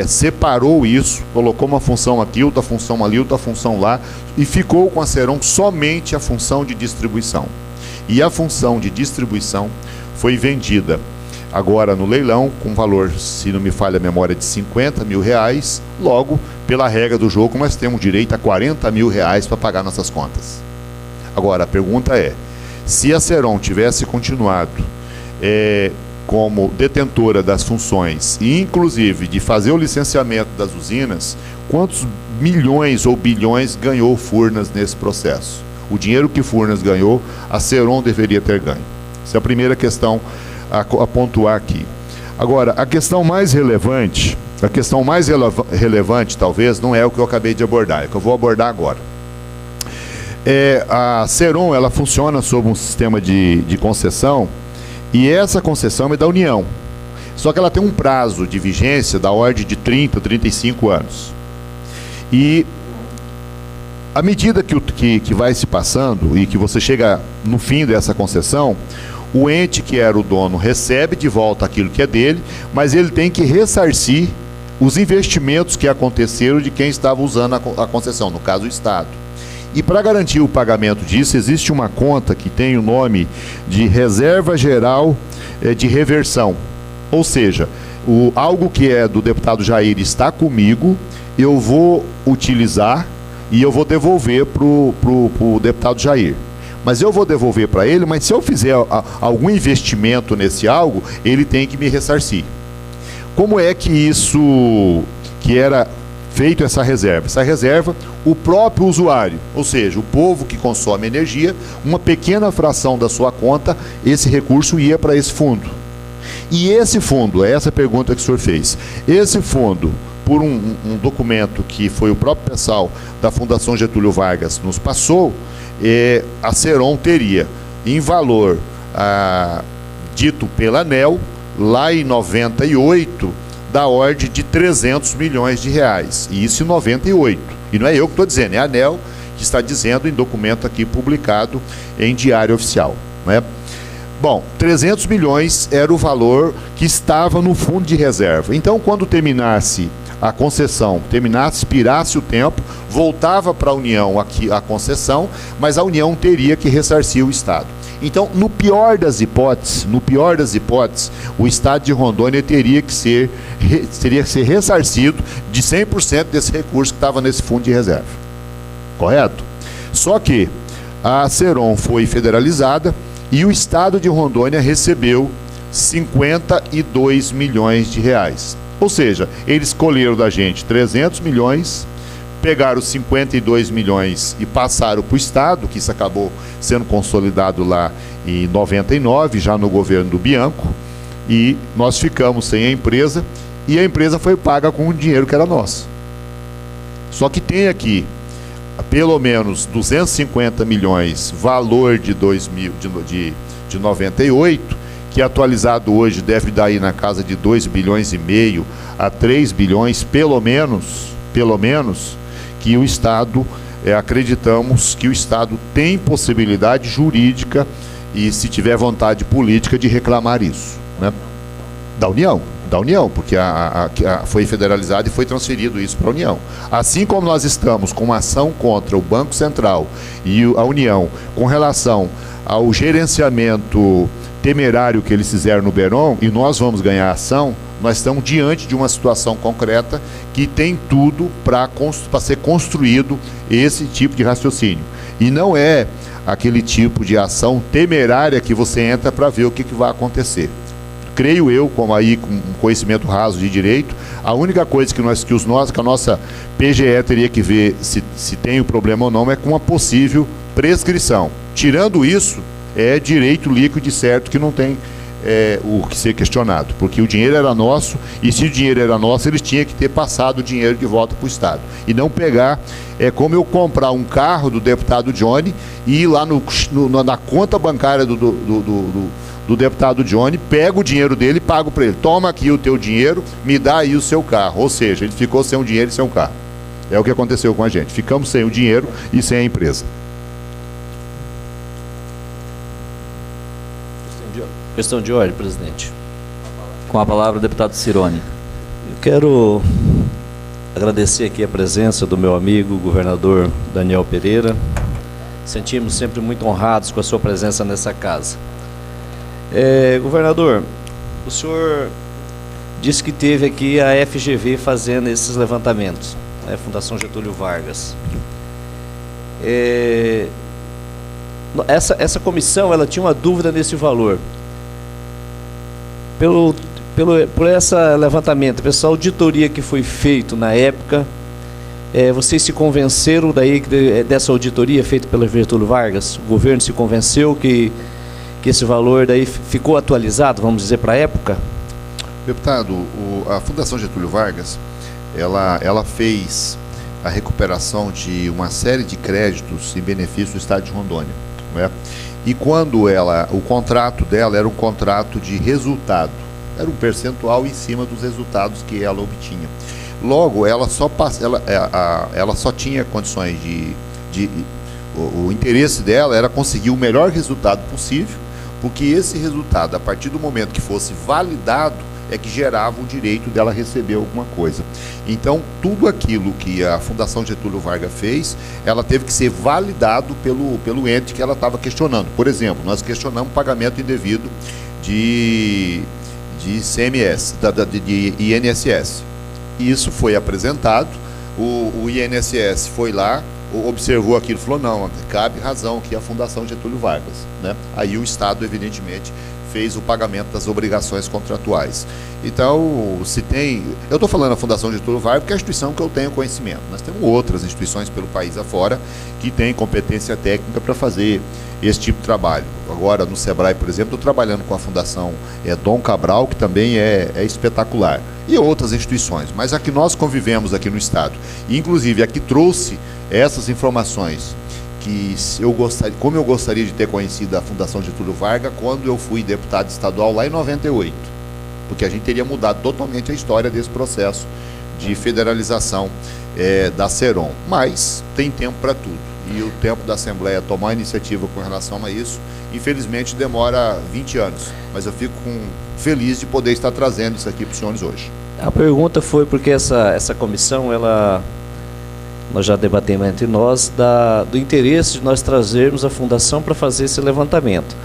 separou isso, colocou uma função aqui, outra função ali, outra função lá, e ficou com a Ceron somente a função de distribuição. E a função de distribuição foi vendida agora no leilão, com valor, se não me falha a memória, de R$50 mil. Logo, pela regra do jogo, nós temos direito a R$40 mil para pagar nossas contas. Agora, a pergunta é: se a Ceron tivesse continuado como detentora das funções, e inclusive de fazer o licenciamento das usinas, quantos milhões ou bilhões ganhou Furnas nesse processo? O dinheiro que Furnas ganhou, a Ceron deveria ter ganho. Essa é a primeira questão a pontuar aqui. Agora, a questão mais relevante talvez não é o que eu acabei de abordar, é o que eu vou abordar agora. A Ceron, ela funciona sob um sistema de concessão, e essa concessão é da União. Só que ela tem um prazo de vigência da ordem de 30, 35 anos. E à medida que vai se passando e que você chega no fim dessa concessão, o ente que era o dono recebe de volta aquilo que é dele, mas ele tem que ressarcir os investimentos que aconteceram de quem estava usando a concessão, no caso o Estado. E para garantir o pagamento disso, existe uma conta que tem o nome de Reserva Geral de Reversão. Ou seja, algo que é do deputado Jair está comigo, eu vou utilizar e eu vou devolver para o deputado Jair. Mas eu vou devolver para ele, mas se eu fizer algum investimento nesse algo, ele tem que me ressarcir. Como é que era feito essa reserva? Essa reserva, o próprio usuário, ou seja, o povo que consome energia, uma pequena fração da sua conta, esse recurso ia para esse fundo. E esse fundo, é essa pergunta que o senhor fez, esse fundo, por um documento que foi o próprio pessoal da Fundação Getúlio Vargas nos passou, a Ceron teria, em valor dito pela ANEEL, lá em 98, da ordem de 300 milhões de reais. E isso em 98. E não é eu que estou dizendo, é a ANEEL que está dizendo em documento aqui publicado em Diário Oficial, né? Bom, 300 milhões era o valor que estava no fundo de reserva. Então, quando terminasse a concessão, expirasse o tempo, voltava para a União aqui a concessão, mas a União teria que ressarcir o Estado. Então, no pior das hipóteses, o Estado de Rondônia teria que ser ressarcido de 100% desse recurso que estava nesse fundo de reserva. Correto? Só que a Ceron foi federalizada e o Estado de Rondônia recebeu 52 milhões de reais. Ou seja, eles colheram da gente 300 milhões, pegaram 52 milhões e passaram para o Estado, que isso acabou sendo consolidado lá em 99, já no governo do Bianco, e nós ficamos sem a empresa, e a empresa foi paga com o dinheiro que era nosso. Só que tem aqui pelo menos 250 milhões, valor de 98, que atualizado hoje deve dar aí na casa de 2 bilhões e meio a 3 bilhões, pelo menos, que o Estado, acreditamos que o Estado tem possibilidade jurídica e, se tiver vontade política, de reclamar isso, né? Da União, porque foi federalizado e foi transferido isso para a União. Assim como nós estamos com uma ação contra o Banco Central e a União com relação ao gerenciamento temerário que eles fizeram no Beron, e nós vamos ganhar ação, nós estamos diante de uma situação concreta que tem tudo para ser construído esse tipo de raciocínio. E não é aquele tipo de ação temerária que você entra para ver o que vai acontecer. Creio eu, com conhecimento raso de direito, a única coisa que a nossa PGE teria que ver se tem o problema ou não é com a possível prescrição. Tirando isso, é direito líquido e certo que não tem o que ser questionado, porque o dinheiro era nosso, e se o dinheiro era nosso, eles tinham que ter passado o dinheiro de volta para o Estado. E não pegar, como eu comprar um carro do deputado Johnny e ir lá na conta bancária do deputado Johnny, pego o dinheiro dele e pago para ele. Toma aqui o teu dinheiro, me dá aí o seu carro. Ou seja, ele ficou sem o dinheiro e sem o carro. É o que aconteceu com a gente. Ficamos sem o dinheiro e sem a empresa. Questão de ordem, presidente. Com a palavra, o deputado Cirone. Eu quero agradecer aqui a presença do meu amigo, o governador Daniel Pereira. Sentimos sempre muito honrados com a sua presença nessa casa. Governador, o senhor disse que teve aqui a FGV fazendo esses levantamentos, a Fundação Getúlio Vargas. Essa comissão, ela tinha uma dúvida nesse valor. Por esse levantamento, essa auditoria que foi feita na época, vocês se convenceram dessa auditoria feita pelo Getúlio Vargas? O governo se convenceu que que esse valor daí ficou atualizado, vamos dizer, para a época? Deputado, a Fundação Getúlio Vargas, ela fez a recuperação de uma série de créditos em benefício do Estado de Rondônia, né? E quando o contrato dela era um contrato de resultado, era um percentual em cima dos resultados que ela obtinha. Logo, ela só tinha condições o interesse dela era conseguir o melhor resultado possível, porque esse resultado, a partir do momento que fosse validado, é que gerava o direito dela receber alguma coisa. Então, tudo aquilo que a Fundação Getúlio Vargas fez, ela teve que ser validado pelo ente que ela estava questionando. Por exemplo, nós questionamos pagamento indevido de ICMS, de INSS. Isso foi apresentado, o INSS foi lá, observou aquilo e falou, não, cabe razão aqui a Fundação Getúlio Vargas, né? Aí o Estado, evidentemente, fez o pagamento das obrigações contratuais. Então, eu estou falando da Fundação Getúlio Vargas porque é a instituição que eu tenho conhecimento. Nós temos outras instituições pelo país afora que têm competência técnica para fazer esse tipo de trabalho. Agora, no Sebrae, por exemplo, estou trabalhando com a Fundação Dom Cabral, que também é espetacular, e outras instituições. Mas a que nós convivemos aqui no Estado, e inclusive a que trouxe essas informações, como eu gostaria de ter conhecido a Fundação Getúlio Vargas quando eu fui deputado estadual lá em 98, porque a gente teria mudado totalmente a história desse processo de federalização da Seron. Mas tem tempo para tudo, e o tempo da Assembleia tomar iniciativa com relação a isso, infelizmente demora 20 anos, mas eu fico feliz de poder estar trazendo isso aqui para os senhores hoje. A pergunta foi porque essa comissão, nós já debatemos entre nós do interesse de nós trazermos a fundação para fazer esse levantamento.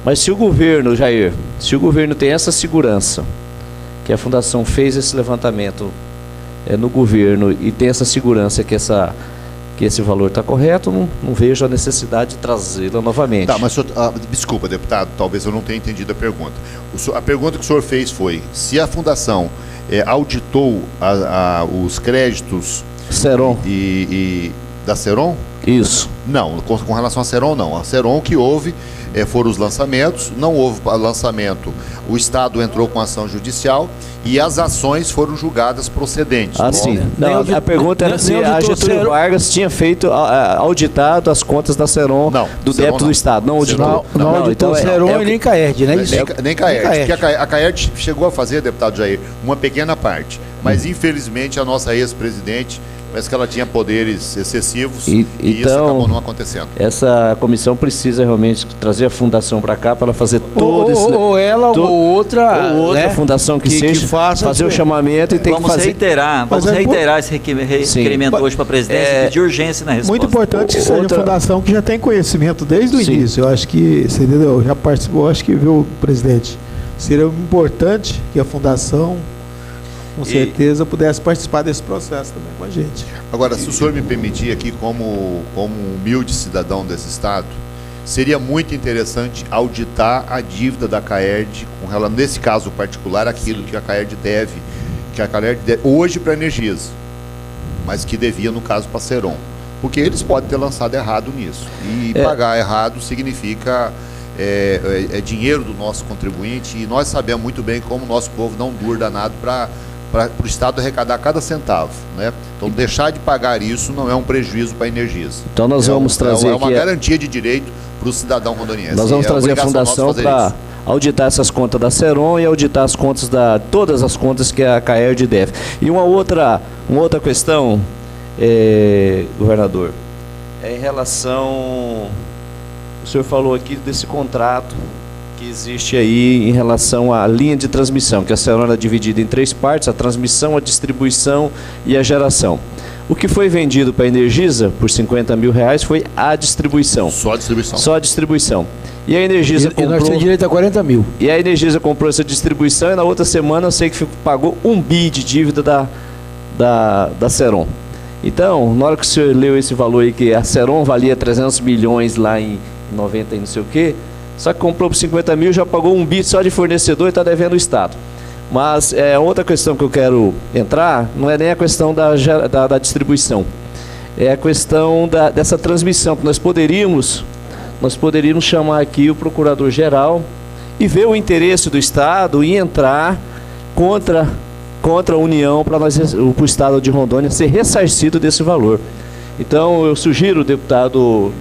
Mas se o governo, Jair, tem essa segurança, que a fundação fez esse levantamento no governo e tem essa segurança que esse valor está correto, não vejo a necessidade de trazê-la novamente. Tá, mas desculpa, deputado, talvez eu não tenha entendido a pergunta. A pergunta que o senhor fez foi se a fundação auditou os créditos Seron. E da Seron? Isso. Não, com relação a Seron não. A Seron que houve foram os lançamentos, não houve lançamento, o Estado entrou com ação judicial e as ações foram julgadas procedentes. Ah, sim. Não, a pergunta era se a Getúlio Vargas tinha auditado as contas da Seron, do débito do Estado. Não auditou. Não auditou Seron e nem Caerd, né? Nem Caerd. Porque a Caerd chegou a fazer, deputado Jair, uma pequena parte. Mas, infelizmente, a nossa ex-presidente, parece que ela tinha poderes excessivos e isso acabou não acontecendo. Essa comissão precisa realmente trazer a fundação para cá para ela fazer todo esse... Ou outra né, fundação que seja, fazer o chamamento e tem que fazer... Vamos reiterar esse requerimento hoje para a presidência de urgência na resposta. Muito importante que seja a fundação que já tem conhecimento desde o início. Eu acho que, você entendeu? Já participou, acho que viu o presidente. Seria importante que a fundação, com certeza, pudesse participar desse processo também com a gente. Agora, se o senhor me permitir aqui, como um humilde cidadão desse Estado, seria muito interessante auditar a dívida da Caerd, nesse caso particular, aquilo que a Caerd deve hoje para a Energisa, mas que devia, no caso, para a Seron. Porque eles podem ter lançado errado nisso. E pagar errado significa... dinheiro do nosso contribuinte, e nós sabemos muito bem como o nosso povo não dura danado para o Estado arrecadar cada centavo, né? Então, deixar de pagar isso não é um prejuízo para a Energisa. Então, nós vamos trazer é uma garantia de direito para o cidadão rondoniense. Nós vamos trazer a fundação para auditar essas contas da Seron e auditar as contas todas as contas que a Caerd deve. E uma outra questão, governador, em relação... O senhor falou aqui desse contrato que existe aí em relação à linha de transmissão, que a Seron é dividida em 3 partes, a transmissão, a distribuição e a geração. O que foi vendido para a Energisa por R$50 mil foi a distribuição. Só a distribuição. Só a distribuição. E a Energisa comprou... E nós temos direito a 40 mil. E a Energisa comprou essa distribuição e na outra semana eu sei que pagou 1 bi de dívida da Seron. Então, na hora que o senhor leu esse valor aí, que a Seron valia 300 milhões lá em 90 e não sei o que, só que comprou por 50 mil, já pagou 1 bi só de fornecedor e está devendo o Estado. Mas outra questão que eu quero entrar, não é nem a questão da distribuição, é a questão dessa transmissão, que nós poderíamos nós poderíamos chamar aqui o Procurador-Geral e ver o interesse do Estado e entrar contra a União para o Estado de Rondônia ser ressarcido desse valor. Então, eu sugiro, deputado,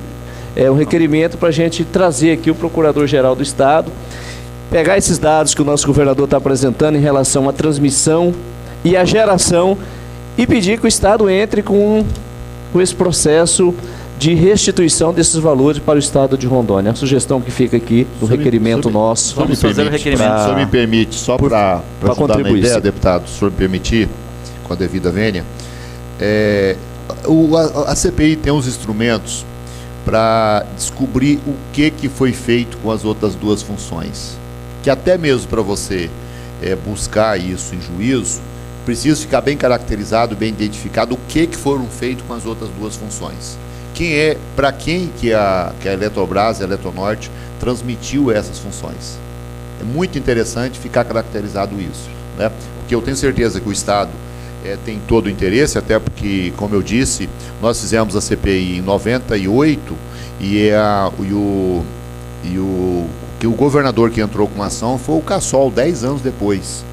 um requerimento para a gente trazer aqui o Procurador-Geral do Estado, pegar esses dados que o nosso governador está apresentando em relação à transmissão e à geração e pedir que o Estado entre com esse processo de restituição desses valores para o Estado de Rondônia. A sugestão que fica aqui no requerimento nosso. Vamos fazer o requerimento. Se o senhor me permite, só para dar uma ideia, deputado, se o senhor me permitir, com a devida vênia, a CPI tem os instrumentos para descobrir o que foi feito com as outras duas funções. Que até mesmo para você buscar isso em juízo, precisa ficar bem caracterizado, bem identificado o que foram feitos com as outras duas funções. Para quem que a Eletrobras e a Eletronorte transmitiu essas funções. É muito interessante ficar caracterizado isso, né? Porque eu tenho certeza que o Estado tem todo o interesse, até porque, como eu disse, nós fizemos a CPI em 98 o governador que entrou com a ação foi o Cassol, 10 anos depois.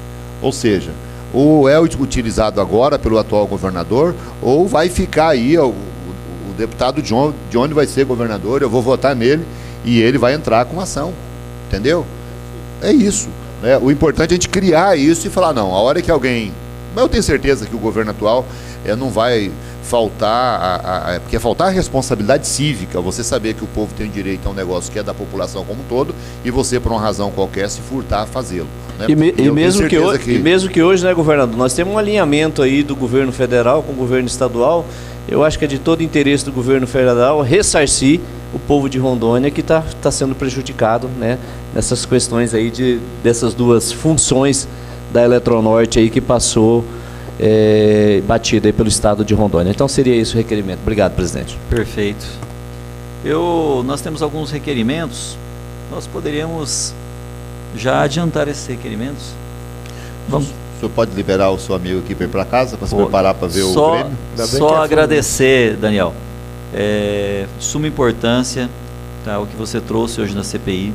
Ou seja, ou é utilizado agora pelo atual governador, ou vai ficar aí o deputado Johnny vai ser governador, eu vou votar nele e ele vai entrar com ação, entendeu? É isso, né? O importante é a gente criar isso e falar, não, a hora que alguém... Mas eu tenho certeza que o governo atual não vai faltar, porque é faltar a responsabilidade cívica, você saber que o povo tem direito a um negócio que é da população como um todo, e você, por uma razão qualquer, se furtar a fazê-lo. Né? E mesmo que hoje, né, governador, nós temos um alinhamento aí do governo federal com o governo estadual. Eu acho que é de todo interesse do governo federal ressarcir o povo de Rondônia que está sendo prejudicado, né, nessas questões aí dessas duas funções da Eletronorte aí que passou batida aí pelo Estado de Rondônia. Então seria isso o requerimento. Obrigado, presidente. Perfeito. Nós temos alguns requerimentos, nós poderíamos já adiantar esses requerimentos. Vamos. O senhor pode liberar o seu amigo aqui para ir para casa, para se preparar para ver o prêmio? Só agradecer, Daniel. De suma importância, tá, o que você trouxe hoje na CPI.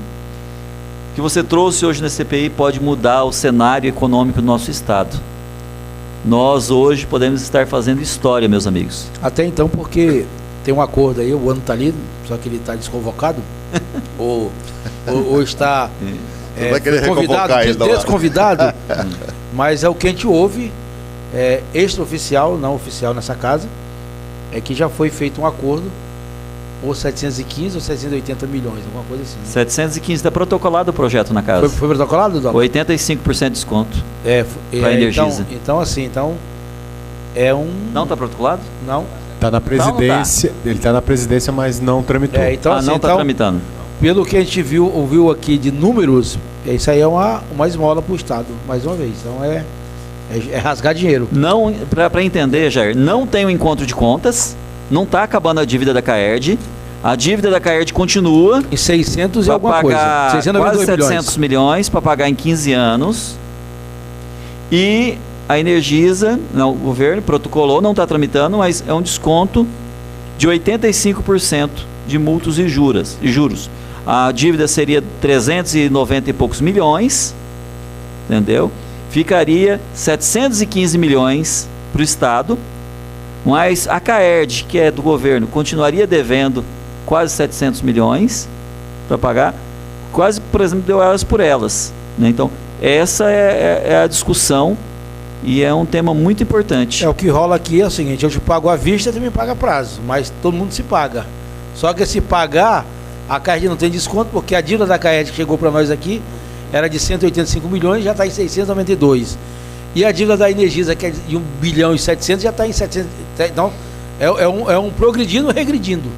O que você trouxe hoje na CPI pode mudar o cenário econômico do nosso Estado. Nós hoje podemos estar fazendo história, meus amigos. Até então, porque tem um acordo aí, o ano está ali, só que ele está desconvocado, ou está convidado, desconvidado, mas é o que a gente ouve, extraoficial, não oficial nessa casa, é que já foi feito um acordo, ou 715 ou 780 milhões, alguma coisa assim. 715, está protocolado o projeto na casa. Foi protocolado, Dom? 85% de desconto para Energisa. Então, assim, é um... Não está protocolado? Não. Está na presidência, ele está na presidência, mas não tramitou. Então, assim, não está tramitando. Pelo que a gente ouviu aqui de números, isso aí é uma esmola para o Estado, mais uma vez. Então é rasgar dinheiro. Não, para entender, Jair, não tem um encontro de contas, não está acabando a dívida da CAERD, a dívida da CAERD continua. Em 600 e alguma coisa. 692 quase 700 milhões para pagar em 15 anos. E a Energisa, o governo protocolou, não está tramitando, mas é um desconto de 85% de multas e juros. A dívida seria 390 e poucos milhões, entendeu? Ficaria 715 milhões para o Estado, mas a CAERD, que é do governo, continuaria devendo quase 700 milhões para pagar, quase, por exemplo, deu elas por elas, né? Então, essa é a discussão e é um tema muito importante. O que rola aqui é o seguinte, eu te pago à vista, também paga a prazo, mas todo mundo se paga. Só que se pagar, a CAERD não tem desconto, porque a dívida da CAERD que chegou para nós aqui era de 185 milhões, já está em 692. E a dívida da Energisa, que é de 1 bilhão e 700, já está em 700. Então, é um progredindo e regredindo.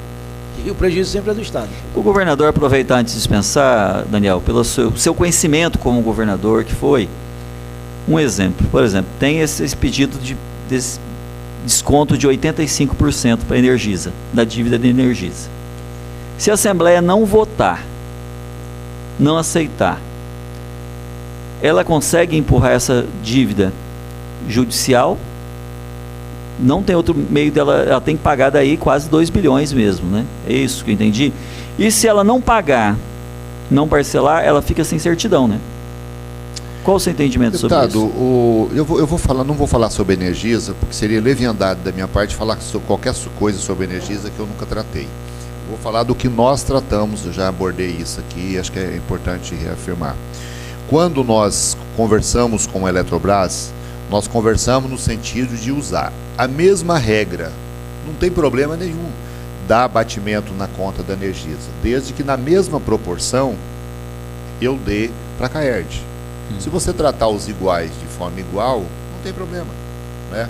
E o prejuízo sempre é do Estado. O governador, aproveitar antes de dispensar, Daniel, pelo seu conhecimento como governador que foi, um exemplo, por exemplo, tem esse pedido desse desconto de 85% para a Energisa, da dívida da Energisa. Se a Assembleia não votar, não aceitar, ela consegue empurrar essa dívida judicial não tem outro meio dela, ela tem que pagar daí quase 2 bilhões mesmo, né? É isso que eu entendi. E se ela não pagar, não parcelar, ela fica sem certidão, né? Qual o seu entendimento sobre isso? Eu vou falar, não vou falar sobre Energisa, porque seria leviandade da minha parte falar sobre qualquer coisa sobre Energisa que eu nunca tratei. Vou falar do que nós tratamos, eu já abordei isso aqui, acho que é importante reafirmar. Quando nós conversamos com a Eletrobras, nós conversamos no sentido de usar a mesma regra, não tem problema nenhum, dar abatimento na conta da Energisa, desde que na mesma proporção eu dê para a CAERD. Se você tratar os iguais de forma igual, não tem problema, né?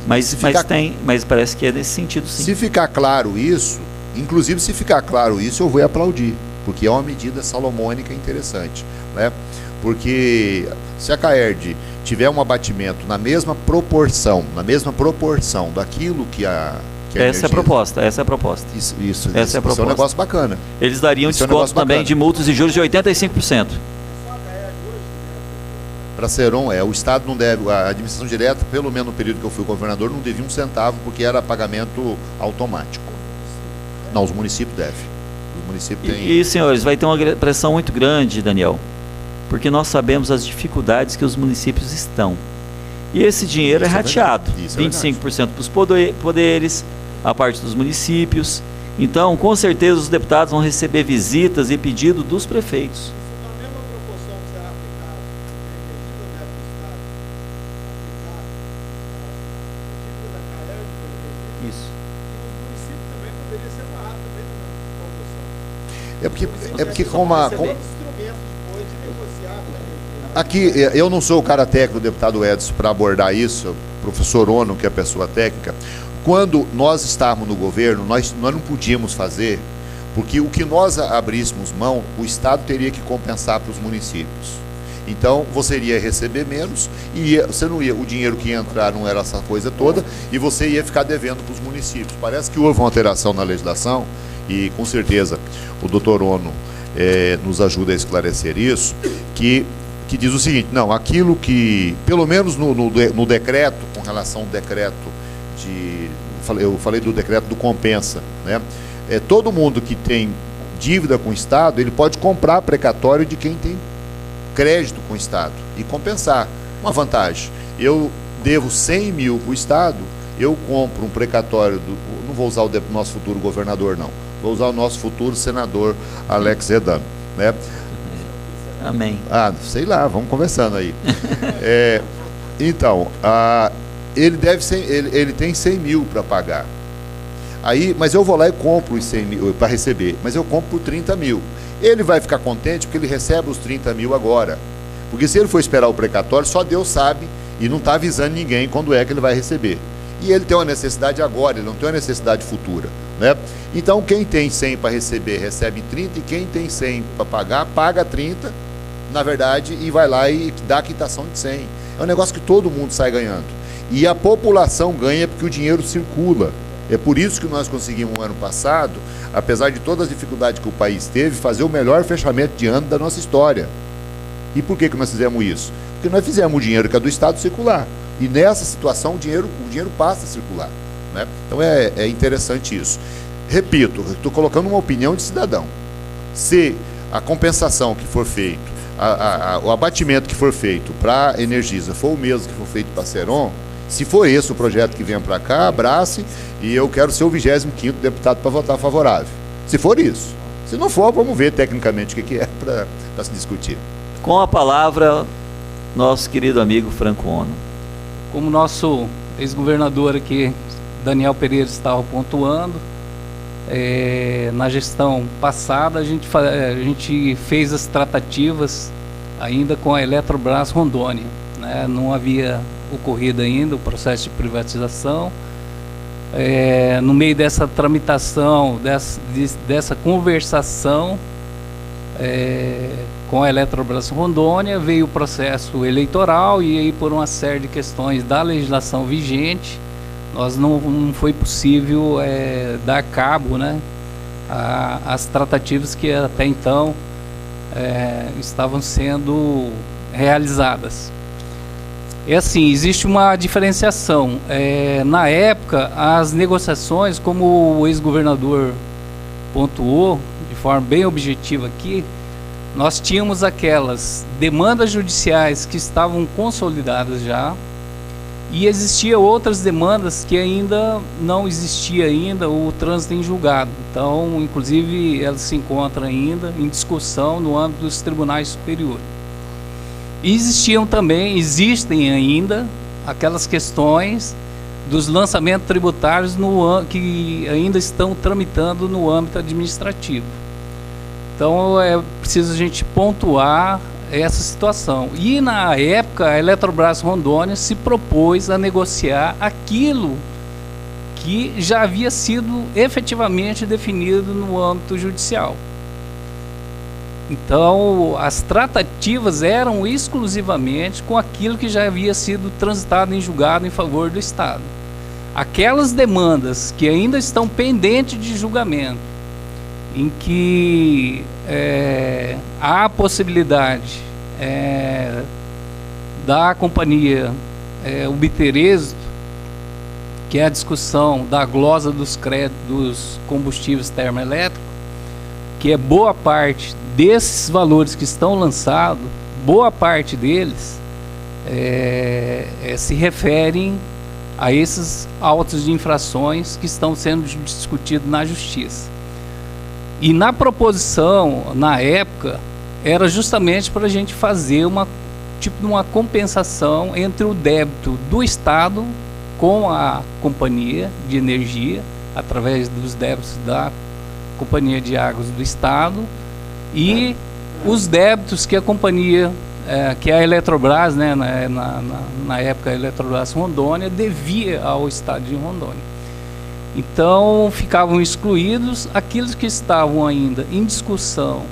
Mas parece que é nesse sentido, sim. Se ficar claro isso, inclusive se ficar claro isso, eu vou aplaudir, porque é uma medida salomônica interessante, né? Porque se a CAERD tiver um abatimento na mesma proporção daquilo que a essa é a proposta. Isso é um negócio bacana. Eles dariam desconto também de multas e juros de 85%. Para Ceron, o Estado não deve, a administração direta, pelo menos no período que eu fui governador, não devia um centavo, porque era pagamento automático. Não, os municípios devem. Os municípios têm... E, senhores, vai ter uma pressão muito grande, Daniel, porque nós sabemos as dificuldades que os municípios estão. E esse dinheiro é rateado. 25% para os poderes, a parte dos municípios. Então, com certeza, os deputados vão receber visitas e pedido dos prefeitos. É porque aqui eu não sou o cara técnico, deputado Edson, para abordar isso, o professor Ono, que é a pessoa técnica. Quando nós estávamos no governo, nós não podíamos fazer, porque o que nós abríssemos mão, o Estado teria que compensar para os municípios. Então você iria receber menos e você não ia, o dinheiro que ia entrar não era essa coisa toda e você ia ficar devendo para os municípios. Parece que houve uma alteração na legislação e com certeza o doutor Ono nos ajuda a esclarecer isso, que diz o seguinte: não, aquilo que, pelo menos no decreto, com relação ao decreto eu falei do decreto do compensa, né? Todo mundo que tem dívida com o Estado, ele pode comprar precatório de quem tem crédito com o Estado e compensar. Uma vantagem, eu devo 100 mil para o Estado, eu compro um precatório, não vou usar o nosso futuro governador não, vou usar o nosso futuro senador Alex Redano, né? Amém. Sei lá, vamos conversando aí. Então, ele tem 100 mil para pagar. Aí, mas eu vou lá e compro os 100 mil para receber, mas eu compro por 30 mil. Ele vai ficar contente porque ele recebe os 30 mil agora. Porque se ele for esperar o precatório, só Deus sabe e não está avisando ninguém quando é que ele vai receber. E ele tem uma necessidade agora, ele não tem uma necessidade futura, né? Então, quem tem 100 para receber, recebe 30, e quem tem 100 para pagar, paga 30, na verdade, e vai lá e dá a quitação de 100. É um negócio que todo mundo sai ganhando. E a população ganha porque o dinheiro circula. É por isso que nós conseguimos, no ano passado, apesar de todas as dificuldades que o país teve, fazer o melhor fechamento de ano da nossa história. E por que nós fizemos isso? Porque nós fizemos o dinheiro que é do Estado circular. E nessa situação o dinheiro passa a circular, né? Então é interessante isso. Repito, estou colocando uma opinião de cidadão. Se a compensação que for feito, o abatimento que for feito para a Energisa for o mesmo que for feito para a Ceron, se for esse o projeto que vem para cá, abrace, e eu quero ser o 25º deputado para votar favorável. Se for isso. Se não for, vamos ver tecnicamente o que é para se discutir. Com a palavra, nosso querido amigo Franco Ono. Como nosso ex-governador aqui, Daniel Pereira, estava pontuando, na gestão passada a gente fez as tratativas ainda com a Eletrobras Rondônia, né? Não havia ocorrido ainda o processo de privatização. No meio dessa tramitação, dessa conversação com a Eletrobras Rondônia, veio o processo eleitoral e aí, por uma série de questões da legislação vigente, nós não foi possível dar cabo, né, às tratativas que até então estavam sendo realizadas. É assim, existe uma diferenciação. Na época, as negociações, como o ex-governador pontuou, de forma bem objetiva aqui, nós tínhamos aquelas demandas judiciais que estavam consolidadas já, e existiam outras demandas que ainda não existia ainda o trânsito em julgado. Então, inclusive, elas se encontram ainda em discussão no âmbito dos tribunais superiores. E existem ainda aquelas questões dos lançamentos tributários que ainda estão tramitando no âmbito administrativo. Então é preciso a gente pontuar essa situação. E na época a Eletrobras Rondônia se propôs a negociar aquilo que já havia sido efetivamente definido no âmbito judicial. Então, as tratativas eram exclusivamente com aquilo que já havia sido transitado em julgado em favor do Estado. Aquelas demandas que ainda estão pendentes de julgamento, em que há a possibilidade da companhia obter êxito, que é a discussão da glosa dos créditos dos combustíveis termoelétricos, que é boa parte desses valores que estão lançados, boa parte deles se referem a esses autos de infrações que estão sendo discutidos na Justiça. E na proposição, na época, era justamente para a gente fazer uma compensação entre o débito do Estado com a companhia de energia, através dos débitos da Companhia de Águas do Estado, e os débitos que a companhia, que a Eletrobras, né, na época a Eletrobras Rondônia, devia ao Estado de Rondônia. Então ficavam excluídos aqueles que estavam ainda em discussão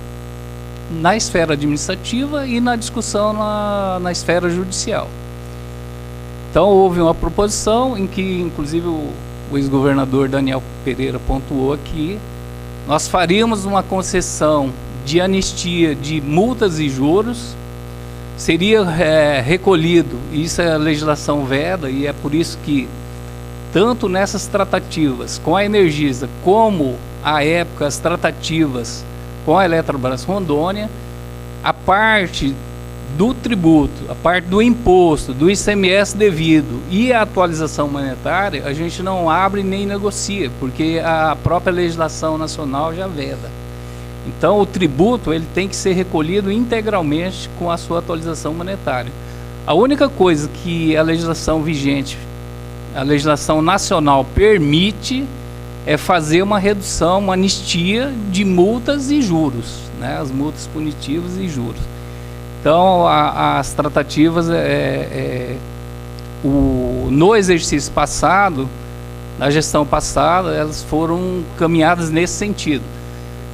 na esfera administrativa e na discussão na esfera judicial. Então houve uma proposição em que inclusive o ex-governador Daniel Pereira pontuou aqui: nós faríamos uma concessão de anistia de multas e juros, seria recolhido, isso a legislação veda, e é por isso que tanto nessas tratativas com a Energisa, como à época as tratativas com a Eletrobras Rondônia, a parte do tributo, a parte do imposto, do ICMS devido e a atualização monetária, a gente não abre nem negocia, porque a própria legislação nacional já veda. Então o tributo ele tem que ser recolhido integralmente com a sua atualização monetária. A única coisa que a legislação vigente, a legislação nacional permite é fazer uma redução, uma anistia de multas e juros, né? As multas punitivas e juros. Então as tratativas no exercício passado, na gestão passada, elas foram caminhadas nesse sentido.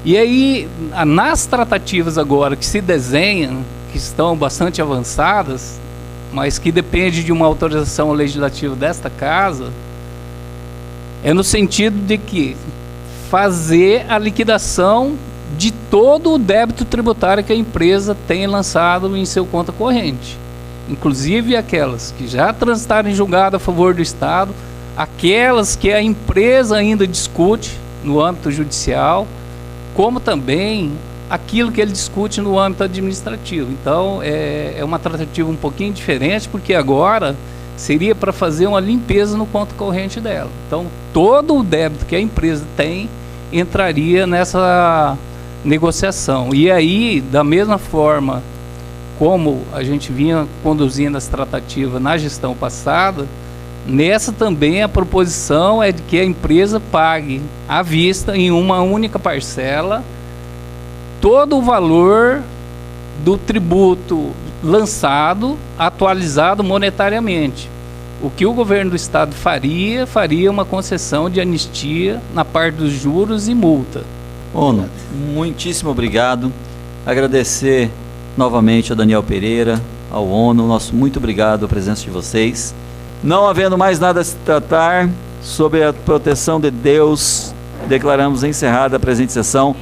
E aí, nas tratativas agora que se desenham, que estão bastante avançadas, mas que depende de uma autorização legislativa desta casa, é no sentido de que fazer a liquidação de todo o débito tributário que a empresa tem lançado em seu conta corrente, inclusive aquelas que já transitaram em julgado a favor do Estado, aquelas que a empresa ainda discute no âmbito judicial, como também aquilo que ele discute no âmbito administrativo. Então é uma tratativa um pouquinho diferente, porque agora seria para fazer uma limpeza no conta corrente dela. Então todo o débito que a empresa tem entraria nessa negociação. E aí, da mesma forma como a gente vinha conduzindo as tratativas na gestão passada, nessa também a proposição é de que a empresa pague à vista, em uma única parcela, todo o valor do tributo lançado, atualizado monetariamente. O que o governo do Estado faria uma concessão de anistia na parte dos juros e multa. ONU, muitíssimo obrigado. Agradecer novamente a Daniel Pereira, ao ONU, nosso muito obrigado a presença de vocês. Não havendo mais nada a se tratar, sob a proteção de Deus, declaramos encerrada a presente sessão.